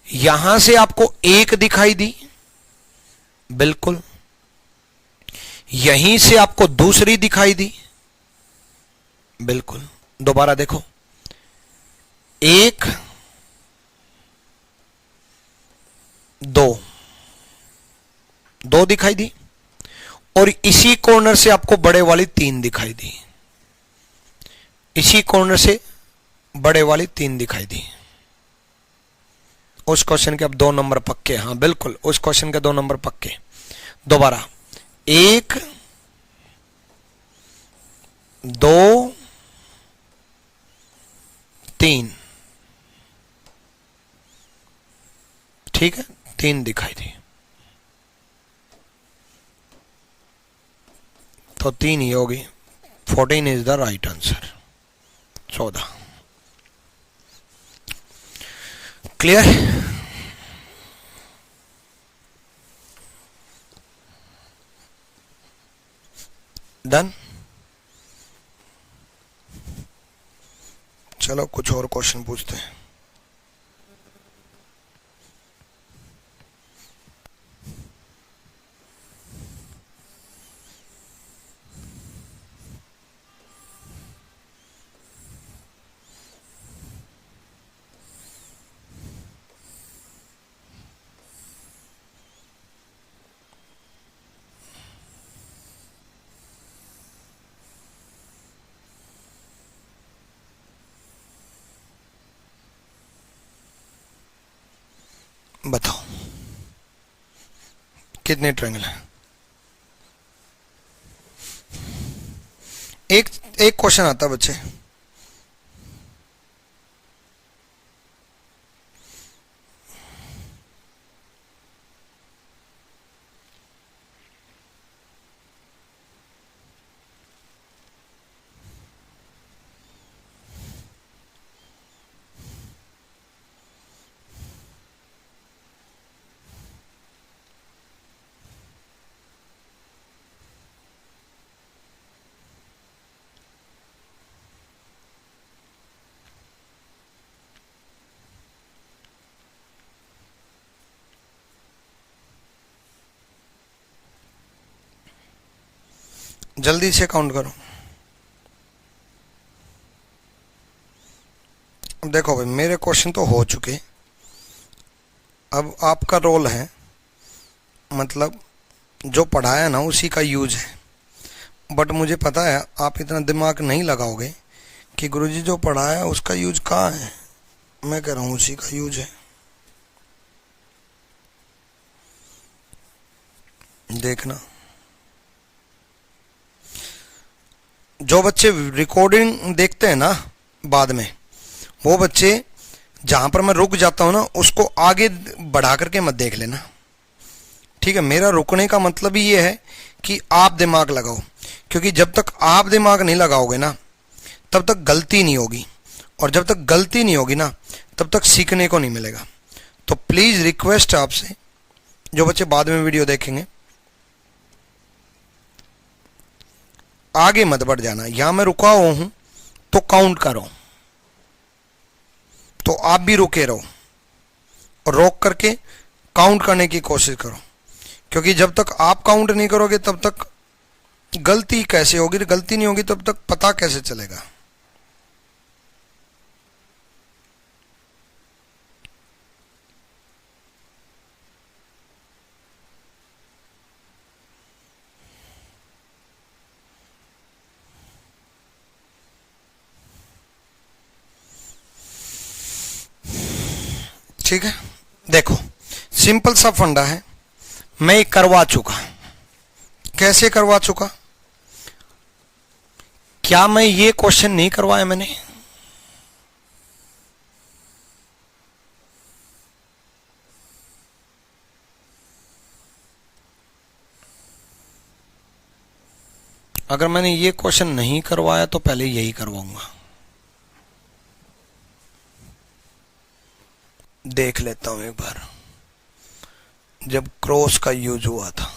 A: यहां से आपको 1 दिखाई दी, बिल्कुल, यहीं से आपको दूसरी दिखाई दी, बिल्कुल। दोबारा देखो, 1 2 2 दिखाई दी, और इसी कॉर्नर से आपको बड़े वाली 3 दिखाई दी, इसी कॉर्नर से बड़े वाली 3 दिखाई दी। उस क्वेश्चन के अब 2 नंबर पक्के, हाँ बिल्कुल, उस क्वेश्चन के 2 नंबर पक्के। दोबारा 1 2 3, ठीक है, 3 दिखाई दी, तो 3 ही होगी। 14 is the right answer, 14। Clear? Done. चलो कुछ और क्वेश्चन पूछते हैं। बताओ कितने ट्रायंगल हैं? एक एक क्वेश्चन आता बच्चे। जल्दी से काउंट करो। अब देखो भाई, मेरे क्वेश्चन तो हो चुके, अब आपका रोल है, मतलब जो पढ़ाया ना उसी का यूज है। बट मुझे पता है आप इतना दिमाग नहीं लगाओगे कि गुरुजी जो पढ़ाया उसका यूज कहाँ है। मैं कह रहा हूँ उसी का यूज है। देखना, जो बच्चे रिकॉर्डिंग देखते हैं ना बाद में, वो बच्चे जहां पर मैं रुक जाता हूं ना उसको आगे बढ़ा करके मत देख लेना, ठीक है। मेरा रुकने का मतलब ही ये है कि आप दिमाग लगाओ, क्योंकि जब तक आप दिमाग नहीं लगाओगे ना तब तक गलती नहीं होगी, और जब तक गलती नहीं होगी ना तब तक सीखने को नहीं मिलेगा। तो प्लीज रिक्वेस्ट आपसे, जो बच्चे बाद में वीडियो देखेंगे, आगे मत बढ़ जाना। यहां मैं रुका हुआ हूं तो काउंट करो, तो आप भी रुके रहो और रोक करके काउंट करने की कोशिश करो, क्योंकि जब तक आप काउंट नहीं करोगे तब तक गलती कैसे होगी, गलती नहीं होगी तब तक पता कैसे चलेगा। ठीक है, देखो सिंपल सा फंडा है, मैं करवा चुका। कैसे करवा चुका? क्या मैं ये क्वेश्चन नहीं करवाया मैंने? अगर मैंने ये क्वेश्चन नहीं करवाया तो पहले यही करवाऊंगा। देख लेता हूं एक बार, जब क्रॉस का यूज हुआ था,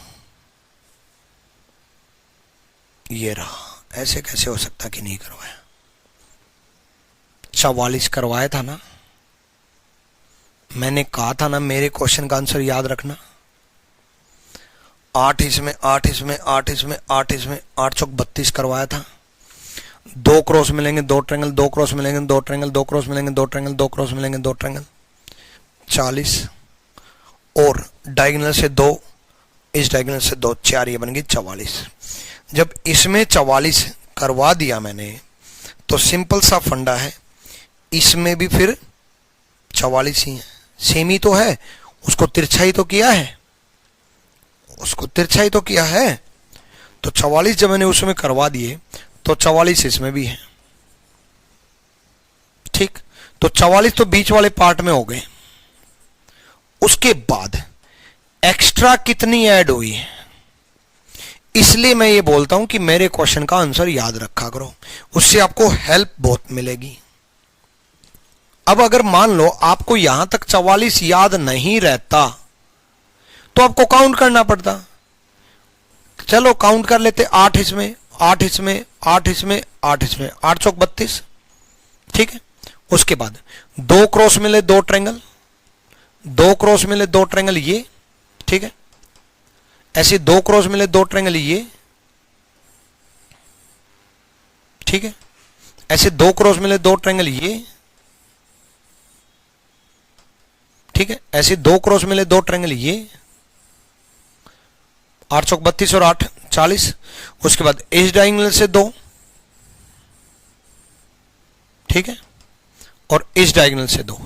A: ये रहा। ऐसे कैसे हो सकता कि नहीं करवाया? 44 करवाया था ना, मैंने कहा था ना मेरे क्वेश्चन का आंसर याद रखना। 8 इसमें 8 इसमें 8 इसमें 8 इसमें 8 चौक 32 करवाया था। 2 क्रॉस मिलेंगे 2 ट्रायंगल, 2 क्रॉस मिलेंगे 2 ट्रायंगल, 2 क्रॉस मिलेंगे 2 ट्रायंगल, 2 क्रॉस मिलेंगे 2 ट्रायंगल, 40, और डायगोनल से 2, इस डायगोनल से 2, 4, ये बन गई 44। जब इसमें 44 करवा दिया मैंने तो सिंपल सा फंडा है, इसमें भी फिर 44 ही है, सेम ही तो है। उसको तिरछाई तो किया है, उसको तिरछाई तो किया है। तो 44 जब मैंने उसमें करवा दिए तो 44 इसमें भी है, ठीक। तो 44 तो बीच वाले पार्ट में हो गए। उसके बाद एक्स्ट्रा कितनी ऐड हुई है, इसलिए मैं ये बोलता हूं कि मेरे क्वेश्चन का आंसर याद रखा करो, उससे आपको हेल्प बहुत मिलेगी। अब अगर मान लो आपको यहां तक 44 याद नहीं रहता तो आपको काउंट करना पड़ता। चलो काउंट कर लेते, 8 इसमें 8 इसमें 8 इसमें 8 इसमें, 8 चौक 32, ठीक है। उसके बाद दो क्रॉस मिले दो ट्रायंगल, दो क्रॉस मिले दो ट्रायंगल ये, ठीक है। ऐसे दो क्रॉस मिले दो ट्रायंगल ये, ठीक है। ऐसे दो क्रॉस मिले दो ट्रायंगल ये, ठीक है। ऐसे दो क्रॉस मिले दो ट्रायंगल ये, 8 चौक 32 और 8 40। उसके बाद इस डायगोनल से दो, ठीक है, और इस डायगोनल से दो,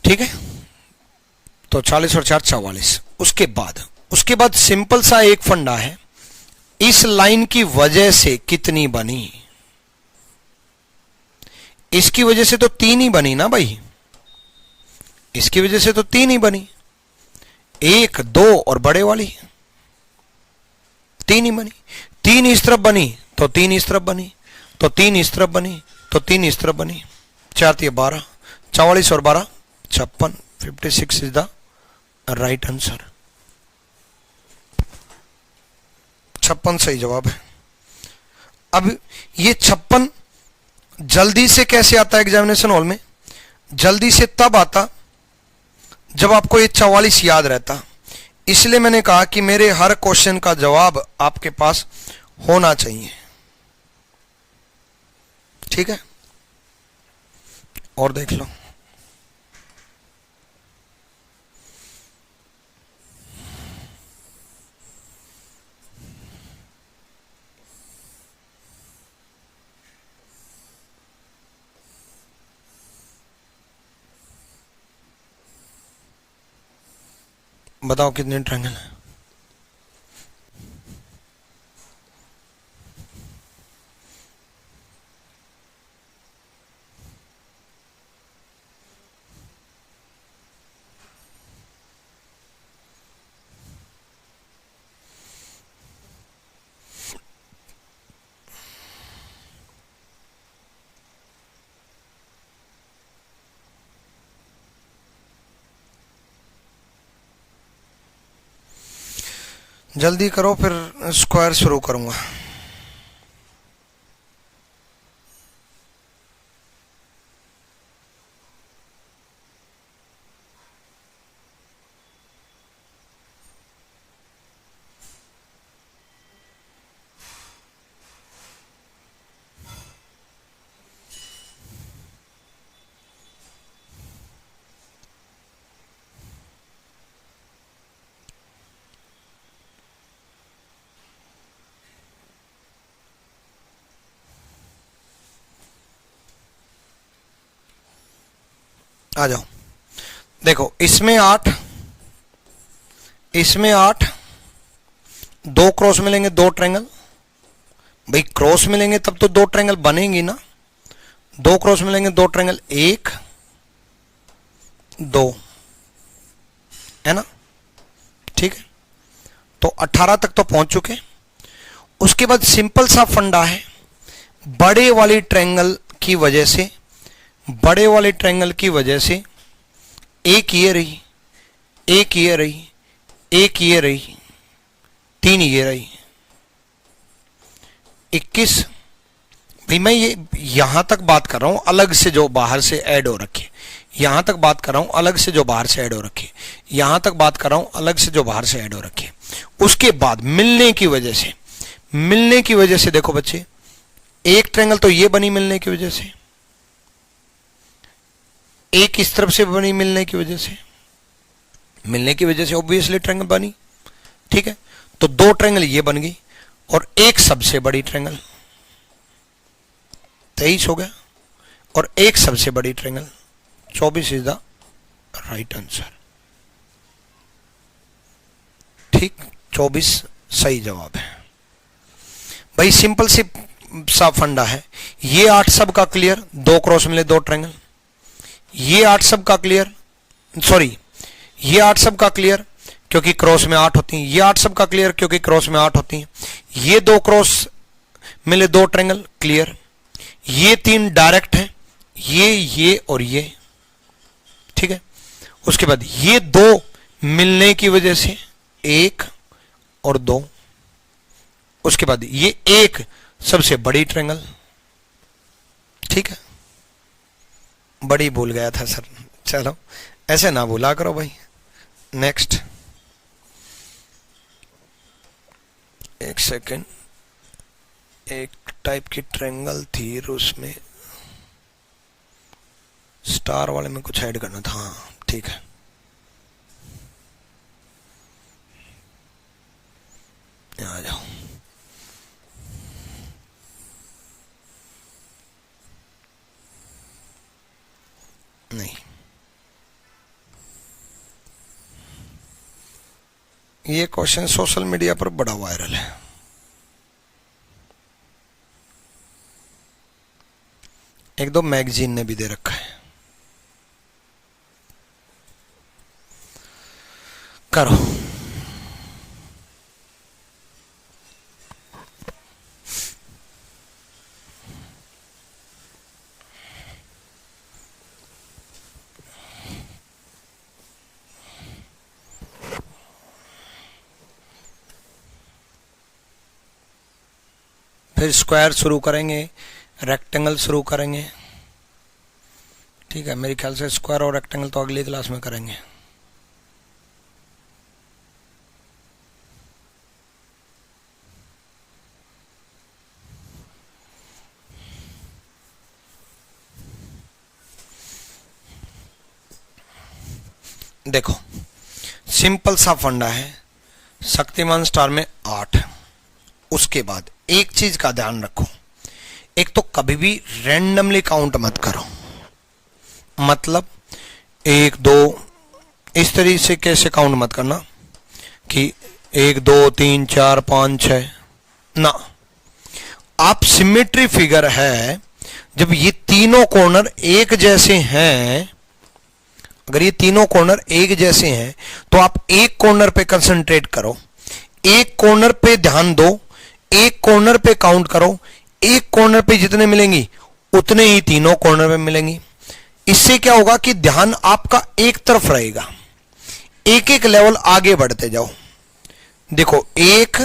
A: ठीक है। तो 40 और 4 44। उसके बाद सिंपल सा एक फंडा है, इस लाइन की वजह से कितनी बनी, इसकी वजह से तो 3 ही बनी ना भाई, इसकी वजह से तो 3 ही बनी, 1 2 और बड़े वाली 3 ही बनी। 3 इस तरफ बनी तो 3 इस तरफ बनी, तो 3 इस तरफ बनी तो 3 इस तरफ बनी, 4 3 12, 44 और 12 56। 56 इज द राइट आंसर। 56 सही जवाब है। अब ये 56 जल्दी से कैसे आता है एग्जामिनेशन हॉल में? जल्दी से तब आता जब आपको ये 44 याद रहता। इसलिए मैंने कहा कि मेरे हर क्वेश्चन का जवाब आपके पास होना चाहिए, ठीक है। और देख लो, बताओ कितने ट्रायंगल हैं? जल्दी करो फिर स्क्वायर शुरू करूंगा। आ जाओ, देखो इसमें 8, इसमें 8, दो क्रॉस मिलेंगे दो ट्रायंगल। भाई क्रॉस मिलेंगे तब तो दो ट्रायंगल बनेंगी ना, दो क्रॉस मिलेंगे दो ट्रायंगल, 1 2, है ना, ठीक है। तो 18 तक तो पहुंच चुके। उसके बाद सिंपल सा फंडा है, बड़े वाली ट्रायंगल की वजह से, बड़े वाले ट्रायंगल की वजह से एक ये रही, एक ये रही, एक ये रही, 3 ये रही, 21। भाई मैं ये यहां तक बात कर रहा हूं अलग से जो बाहर से ऐड हो रखे, यहां तक बात कर रहा हूं अलग से जो बाहर से ऐड हो रखे, यहां तक बात कर रहा हूं अलग से जो बाहर से ऐड हो रखे। उसके बाद मिलने की वजह से, मिलने की वजह से देखो बच्चे, एक ट्रायंगल तो ये बनी मिलने की वजह से, एक इस तरफ से बनी मिलने की वजह से, मिलने की वजह से ऑब्वियसली ट्रायंगल बनी, ठीक है। तो दो ट्रायंगल ये बन गई और एक सबसे बड़ी ट्रायंगल 23 हो गया, और एक सबसे बड़ी triangle 24 is the right answer, ठीक। 24 सही जवाब है। भाई सिंपल सी सा फंडा है, ये 8 सब का क्लियर, दो क्रॉस मिले दो ट्रायंगल, ये 8 सब का क्लियर, सॉरी ये 8 सब का क्लियर क्योंकि क्रॉस में 8 होती हैं, ये 8 सब का क्लियर क्योंकि क्रॉस में 8 होती हैं, ये दो क्रॉस मिले दो ट्रायंगल क्लियर, ये 3 डायरेक्ट हैं, ये और ये, ठीक है। उसके बाद ये दो मिलने की वजह से 1 और 2, उसके बाद ये एक सबसे बड़ी ट्रायंगल, ठीक है, बड़ी भूल गया था सर, चलो ऐसे ना भूला करो भाई। नेक्स्ट, एक सेकेंड, एक टाइप की ट्रायंगल थी और उसमें स्टार वाले में कुछ ऐड करना था, हाँ ठीक है। आ जाओ, नहीं ये क्वेश्चन सोशल मीडिया पर बड़ा वायरल है। एक दो मैगजीन ने भी दे रखा है, करो। फिर स्क्वायर शुरू करेंगे, रेक्टेंगल शुरू करेंगे, ठीक है। मेरे ख्याल से स्क्वायर और रेक्टेंगल तो अगली क्लास में करेंगे। देखो सिंपल सा फंडा है, शक्तिमान स्टार में 8। उसके बाद एक चीज का ध्यान रखो, एक तो कभी भी रैंडमली काउंट मत करो, मतलब 1 2 इस तरीके से कैसे काउंट मत करना कि 1 2 3 4 5 6 ना। आप सिमेट्री फिगर है, जब ये तीनों कॉर्नर एक जैसे हैं, अगर ये तीनों कॉर्नर एक जैसे हैं तो आप एक कॉर्नर पे कंसंट्रेट करो, एक कॉर्नर पे ध्यान दो, एक कॉर्नर पे काउंट करो, एक कॉर्नर पे जितने मिलेंगी उतने ही तीनों कॉर्नर पे मिलेंगी। इससे क्या होगा कि ध्यान आपका एक तरफ रहेगा, एक एक लेवल आगे बढ़ते जाओ। देखो 1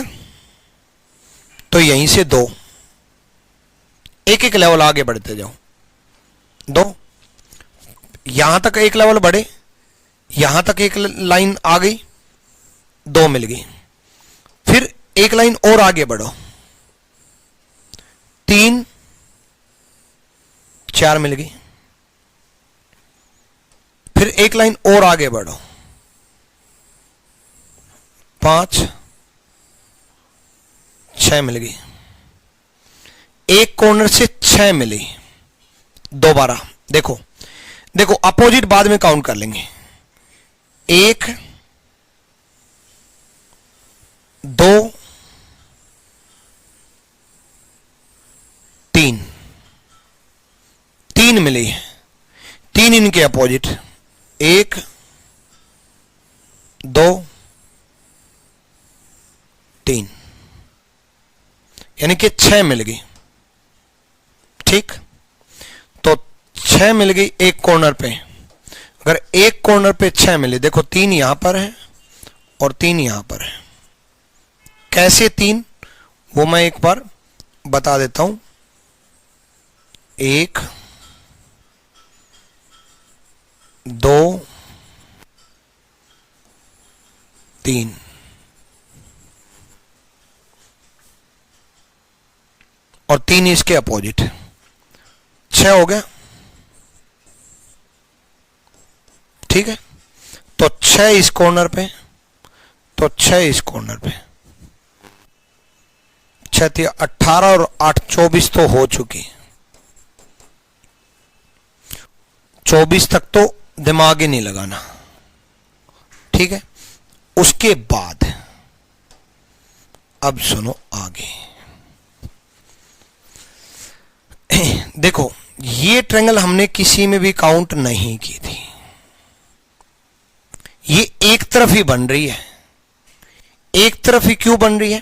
A: तो यहीं से 2, एक एक लेवल आगे बढ़ते जाओ। 2 यहां तक एक लेवल बढ़े, यहां तक एक लाइन आ गई, 2 मिल गई। फिर एक लाइन और आगे बढ़ो, 3 4 मिल गई। फिर एक लाइन और आगे बढ़ो, 5 6 मिल गई। एक कॉर्नर से 6 मिली, दोबारा देखो देखो अपोजिट बाद में काउंट कर लेंगे। 1 2 3 3 मिली, 3 इनके अपोजिट, 1 2 3, यानी कि 6 मिल गई, ठीक। तो 6 मिल गई एक कॉर्नर पे। अगर एक कॉर्नर पे 6 मिले, देखो 3 यहां पर है और 3 यहां पर है। कैसे 3, वो मैं एक बार बता देता हूं। 1 2 3, और 3 इसके अपोजिट, 6 हो गया, ठीक है। तो 6 इस कॉर्नर पे, तो 6 इस कॉर्नर पे, 6 18 और 8 24 तो हो चुकी। 24 तक तो दिमाग ही नहीं लगाना, ठीक है। उसके बाद अब सुनो आगे। देखो ये ट्रायंगल हमने किसी में भी काउंट नहीं की थी, ये एक तरफ ही बन रही है। एक तरफ ही क्यों बन रही है,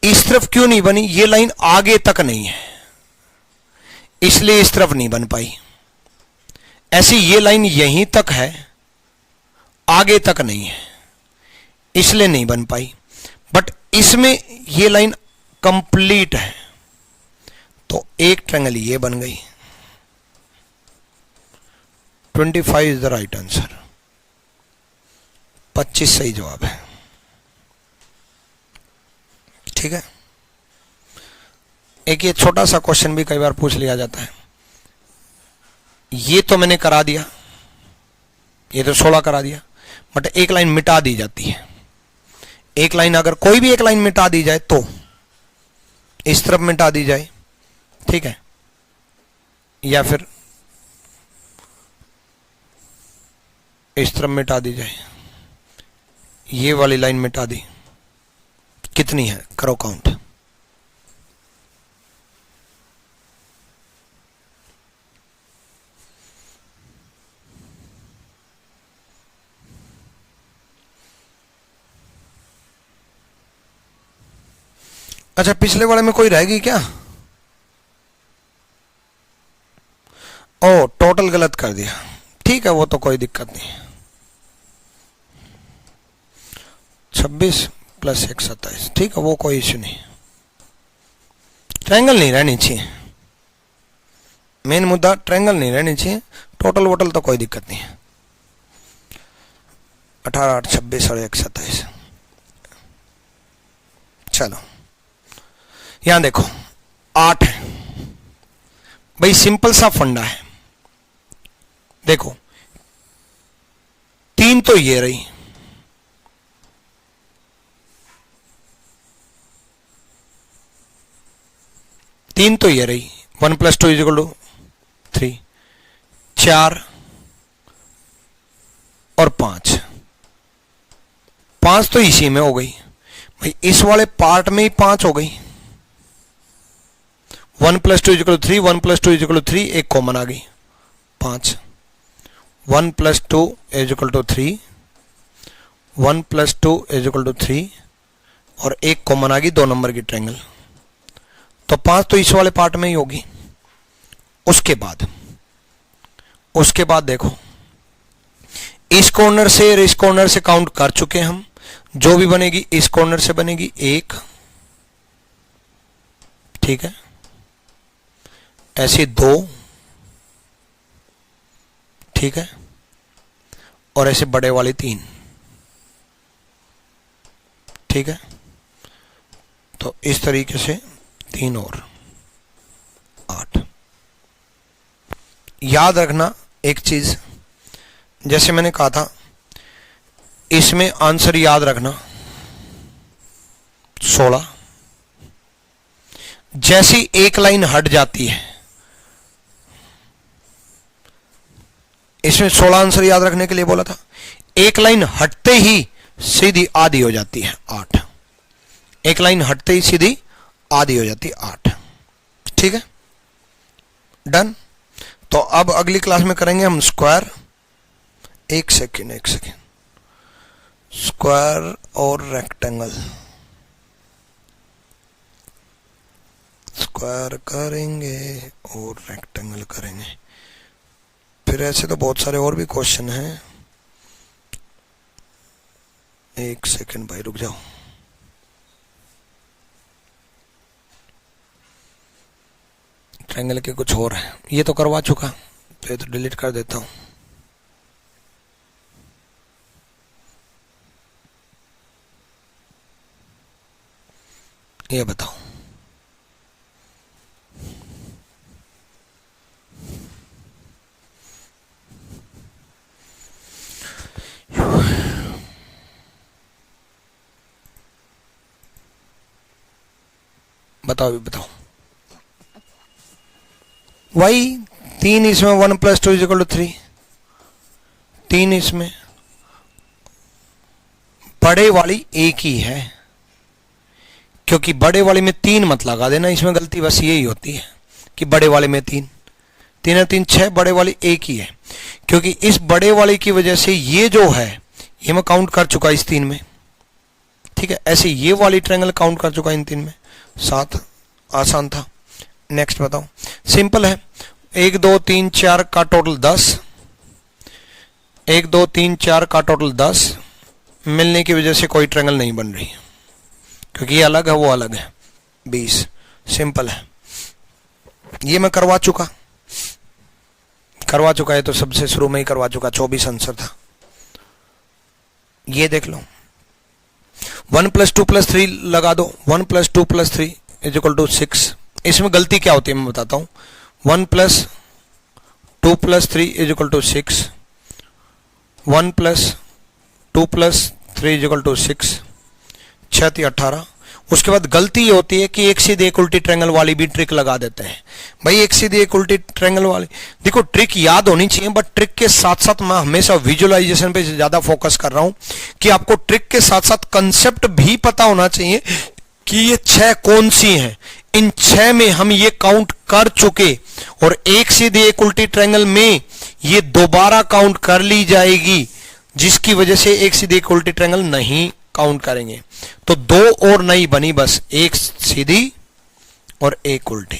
A: इस तरफ क्यों नहीं बनी, ये लाइन आगे तक नहीं है इसलिए इस तरफ नहीं बन पाई। ऐसी ये लाइन यहीं तक है, आगे तक नहीं है इसलिए नहीं बन पाई। बट इसमें ये लाइन कंप्लीट है, तो एक ट्रायंगल ये बन गई। 25 इज द राइट आंसर। 25 सही जवाब है। ठीक है। एक ये छोटा सा क्वेश्चन भी कई बार पूछ लिया जाता है। ये तो मैंने करा दिया, ये तो 16 करा दिया, बट एक लाइन मिटा दी जाती है। एक लाइन, अगर कोई भी एक लाइन मिटा दी जाए तो इस तरफ मिटा दी जाए, ठीक है, या फिर इस तरफ मिटा दी जाए, ये वाली लाइन मिटा दी, कितनी है करो काउंट। अच्छा, पिछले वाले में कोई रहेगी क्या? ओ, टोटल गलत कर दिया, ठीक है, वो तो कोई दिक्कत नहीं। 26 + 1 27, ठीक है, वो कोई इश्यू नहीं। ट्रायंगल नहीं रहनी चाहिए, मेन मुद्दा ट्रायंगल नहीं रहनी चाहिए। टोटल वोटल तो कोई दिक्कत नहीं है। 18 8 26 और 1 27। चलो यहां देखो 8 है भाई, सिंपल सा फंडा है। देखो 3 तो ये रही, 3 तो ये रही, 1 + 2 = 3, 4 और 5, 5 तो इसी में हो गई भाई, इस वाले पार्ट में ही 5 हो गई। 1 + 2 = 3, 1 + 2 = 3, एक कॉमन आ गई 5। 1 + 2 = 3, 1 + 2 = 3 और एक कॉमन आ गई 2 नंबर की ट्रायंगल, तो 5 तो इस वाले पार्ट में ही होगी। उसके बाद देखो, इस कॉर्नर से और इस कॉर्नर से काउंट कर चुके हम, जो भी बनेगी इस कॉर्नर से बनेगी 1, ठीक है, ऐसे 2, ठीक है, और ऐसे बड़े वाले 3, ठीक है। तो इस तरीके से 3 और 8। याद रखना एक चीज, जैसे मैंने कहा था, इसमें आंसर याद रखना 16। जैसी एक लाइन हट जाती है, इसमें 16 आंसर याद रखने के लिए बोला था, एक लाइन हटते ही सीधी आधी हो जाती है 8। एक लाइन हटते ही सीधी आधी हो जाती है 8, ठीक है, डन। तो अब अगली क्लास में करेंगे हम स्क्वायर। एक सेकेंड, स्क्वायर और रेक्टेंगल, स्क्वायर करेंगे और रेक्टेंगल करेंगे। फिर ऐसे तो बहुत सारे और भी क्वेश्चन हैं। एक सेकेंड भाई, रुक जाओ। ट्रायंगल के कुछ और है, ये तो करवा चुका, फिर तो डिलीट कर देता हूं। ये बताओ, बताओ। वही 3 इसमें, 1 + 2 = 3, 3 इसमें, बड़े वाली एक ही है, क्योंकि बड़े वाले में 3 मत लगा देना, इसमें गलती बस यही होती है कि बड़े वाले में 3 और 3 6, बड़े वाली एक ही है, क्योंकि इस बड़े वाले की वजह से ये जो है ये मैं काउंट कर चुका इस 3 में, ठीक है। ऐसे ये वाली ट्रायंगल काउंट कर चुका इन 3 में, 7, आसान था। नेक्स्ट बताओ, सिंपल है। 1 2 3 4 का टोटल 10, 1 2 3 4 का टोटल 10 मिलने की वजह से कोई ट्रायंगल नहीं बन रही, क्योंकि ये अलग है वो अलग है, 20। सिंपल है, ये मैं करवा चुका है, तो सबसे शुरू में ही करवा चुका, 24 आंसर था। ये देख लो, 1 + 2 + 3 लगा दो, 1 + 2 + 3 = 6। इसमें गलती क्या होती है मैं बताता हूं। 1 + 2 + 3 = 6, 1 + 2 + 3 = 6, 6 × 18। उसके बाद गलती ये होती है कि एक सीधे एक उल्टी ट्रायंगल वाली भी ट्रिक लगा देते हैं। भाई एक सीधे एक उल्टी ट्रायंगल वाली, देखो ट्रिक याद होनी चाहिए, बट ट्रिक के साथ साथ मैं हमेशा विजुअलाइजेशन पे ज्यादा फोकस कर रहा हूं कि आपको ट्रिक के साथ साथ कंसेप्ट भी पता होना चाहिए कि ये 6 कौन सी हैं। इन 6 में हम ये काउंट कर चुके, और एक सीधे एक उल्टी ट्रायंगल में ये दोबारा काउंट कर ली जाएगी, जिसकी वजह से एक सीधे एक उल्टी ट्रायंगल नहीं काउंट करेंगे। तो 2 और नहीं बनी, बस एक सीधी और एक उल्टी।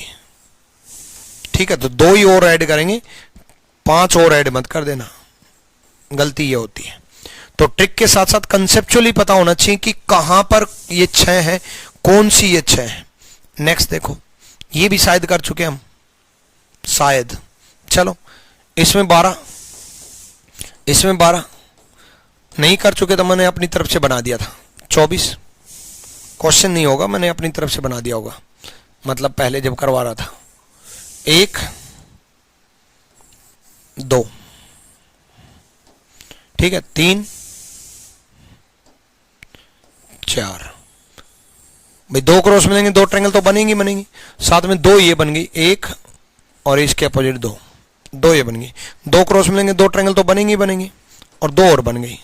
A: ठीक है, तो 2 ही और ऐड करेंगे, 5 और ऐड मत कर देना, गलती ये होती है। तो ट्रिक के साथ साथ कंसेप्चुअली पता होना चाहिए कि कहां पर ये 6 है, कौन सी ये 6 है। नेक्स्ट देखो, ये भी शायद कर चुके हम, शायद। चलो इसमें 12, इसमें 12 नहीं कर चुके तो मैंने अपनी तरफ से बना दिया था 24। क्वेश्चन नहीं होगा, मैंने अपनी तरफ से बना दिया होगा, मतलब पहले जब करवा रहा था। 1 2, ठीक है, 3 4। भाई 2 क्रॉस मिलेंगे, 2 ट्रायंगल तो बनेंगी। साथ में 2 ये बन गई, 1 और इसके अपोजिट 2 ये बन गई। 2 क्रॉस मिलेंगे, 2 ट्रायंगल तो बनेंगी, और 2 और बन गई,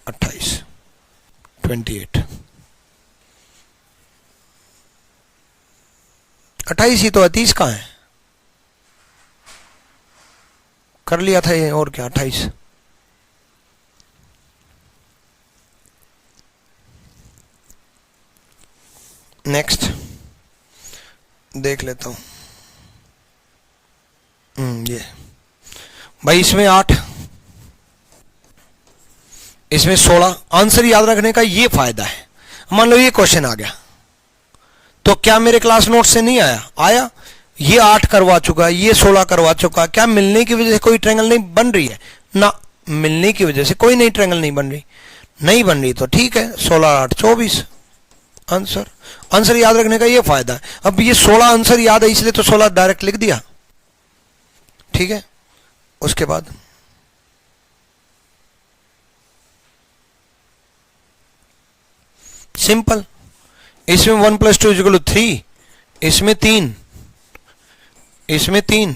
A: 28 28। 28 ही तो है, 30 कहां है? कर लिया था ये, और क्या 28। नेक्स्ट देख लेता हूं। ये भाई इसमें 8, इसमें 16। आंसर याद रखने का ये फायदा है, मान लो ये क्वेश्चन आ गया तो क्या मेरे क्लास नोट से नहीं आया, ये 8 करवा चुका, ये 16 करवा चुका, क्या मिलने की वजह से कोई ट्रायंगल नहीं बन रही है ना? मिलने की वजह से कोई नई ट्रायंगल नहीं बन रही, तो ठीक है, 16 8 24 आंसर याद रखने का ये फायदा है। अब ये 16 आंसर याद है इसलिए तो 16 डायरेक्ट लिख दिया, ठीक है। उसके बाद सिंपल, इसमें 1 + 2 = 3, इसमें 3, इसमें 3,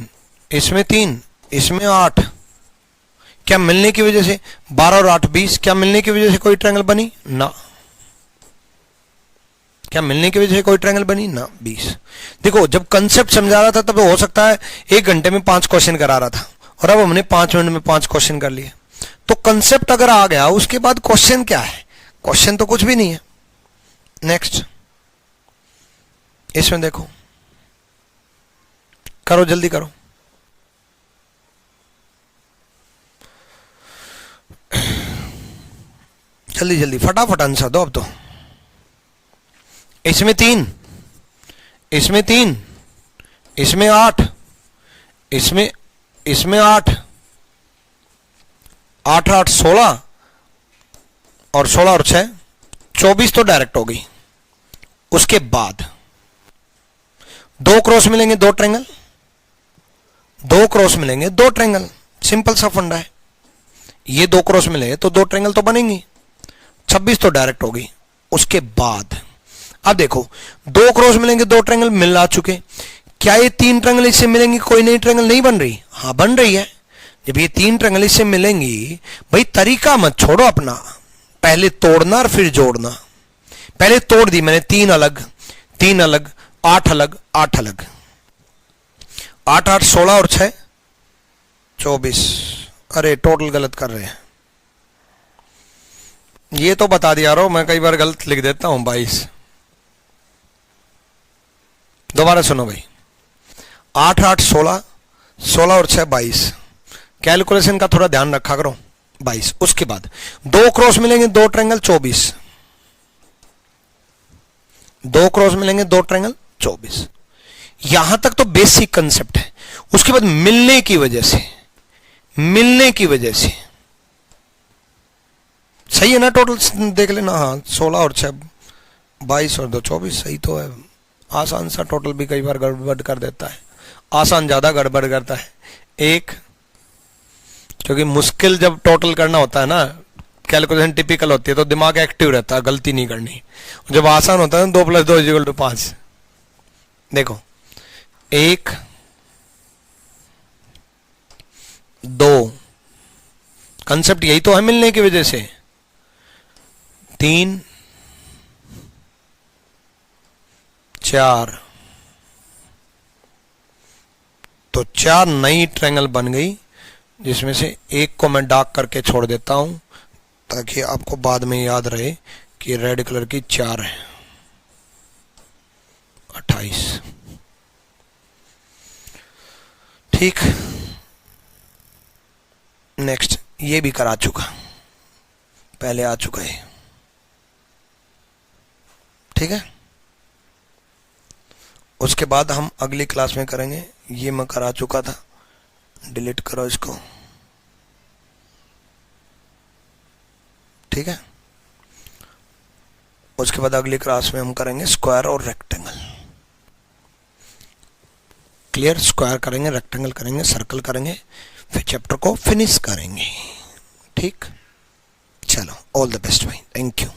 A: इसमें 3, इसमें 8। क्या मिलने की वजह से 12 और 8 20, क्या मिलने की वजह से कोई ट्रायंगल बनी ना? क्या मिलने की वजह से कोई ट्रायंगल बनी ना? 20। देखो जब कंसेप्ट समझा रहा था तब हो सकता है 1 घंटे में 5 क्वेश्चन करा रहा था, और अब हमने 5 मिनट में 5 क्वेश्चन कर लिए। तो कंसेप्ट अगर आ गया, उसके बाद क्वेश्चन क्या है? क्वेश्चन तो कुछ भी नहीं है। नेक्स्ट, इसमें देखो, करो जल्दी करो। जल्दी जल्दी फटाफट आंसर दो अब तो। इसमें 3, इसमें 3, इसमें 8, इसमें 8 8 8 16, और 16 और 6 24 तो डायरेक्ट हो गई। उसके बाद 2 क्रॉस मिलेंगे, 2 ट्रायंगल, 2 क्रॉस मिलेंगे, 2 ट्रायंगल, सिंपल सा फंडा है। ये 2 क्रॉस मिलेंगे तो 2 ट्रायंगल तो बनेंगी, 26 तो डायरेक्ट होगी। उसके बाद अब देखो 2 क्रॉस मिलेंगे, 2 ट्रायंगल मिल आ चुके, क्या ये 3 ट्रायंगल इससे मिलेंगी, कोई नई ट्रायंगल नहीं बन रही? हाँ बन रही है। जब ये 3 ट्रायंगल इससे मिलेंगी, भाई तरीका मत छोड़ो अपना, पहले तोड़ना और फिर जोड़ना। पहले तोड़ दी मैंने, 3 अलग 3 अलग, 8 अलग 8 अलग, 8 8 16 और 6 24। अरे टोटल गलत कर रहे हैं, ये तो बता दिया रहो, मैं कई बार गलत लिख देता हूं। 22, दोबारा सुनो भाई, 8 8 16, 16 और 6 22। कैलकुलेशन का थोड़ा ध्यान रखा करो। 22। उसके बाद 2 क्रॉस मिलेंगे, 2 ट्रायंगल 24, दो क्रॉस मिलेंगे, दो ट्रायंगल 24। यहां तक तो बेसिक कंसेप्ट है। उसके बाद मिलने की वजह से सही है ना? टोटल देख लेना। हाँ, 16 और 6 22 और 2 24, सही तो है। आसान सा टोटल भी कई बार गड़बड़ कर देता है, आसान ज्यादा गड़बड़ करता है। एक, क्योंकि मुश्किल जब टोटल करना होता है ना, कैलकुलेशन टिपिकल होती है तो दिमाग एक्टिव रहता है, गलती नहीं करनी। जब आसान होता है ना, 2 + 2 = 5। देखो, 1 2, कंसेप्ट यही तो है मिलने की वजह से। 3 4, तो 4 नई ट्रायंगल बन गई, जिसमें से एक को मैं डार्क करके छोड़ देता हूं ताकि आपको बाद में याद रहे कि रेड कलर की 4 है। 28, ठीक। नेक्स्ट, ये भी करा चुका, पहले आ चुका है, ठीक है। उसके बाद हम अगली क्लास में करेंगे। ये मैं करा चुका था, डिलीट करो इसको, ठीक है। उसके बाद अगली क्लास में हम करेंगे स्क्वायर और रेक्टेंगल। क्लियर? स्क्वायर करेंगे, रेक्टेंगल करेंगे, सर्कल करेंगे, फिर चैप्टर को फिनिश करेंगे, ठीक। चलो, ऑल द बेस्ट भाई, थैंक यू।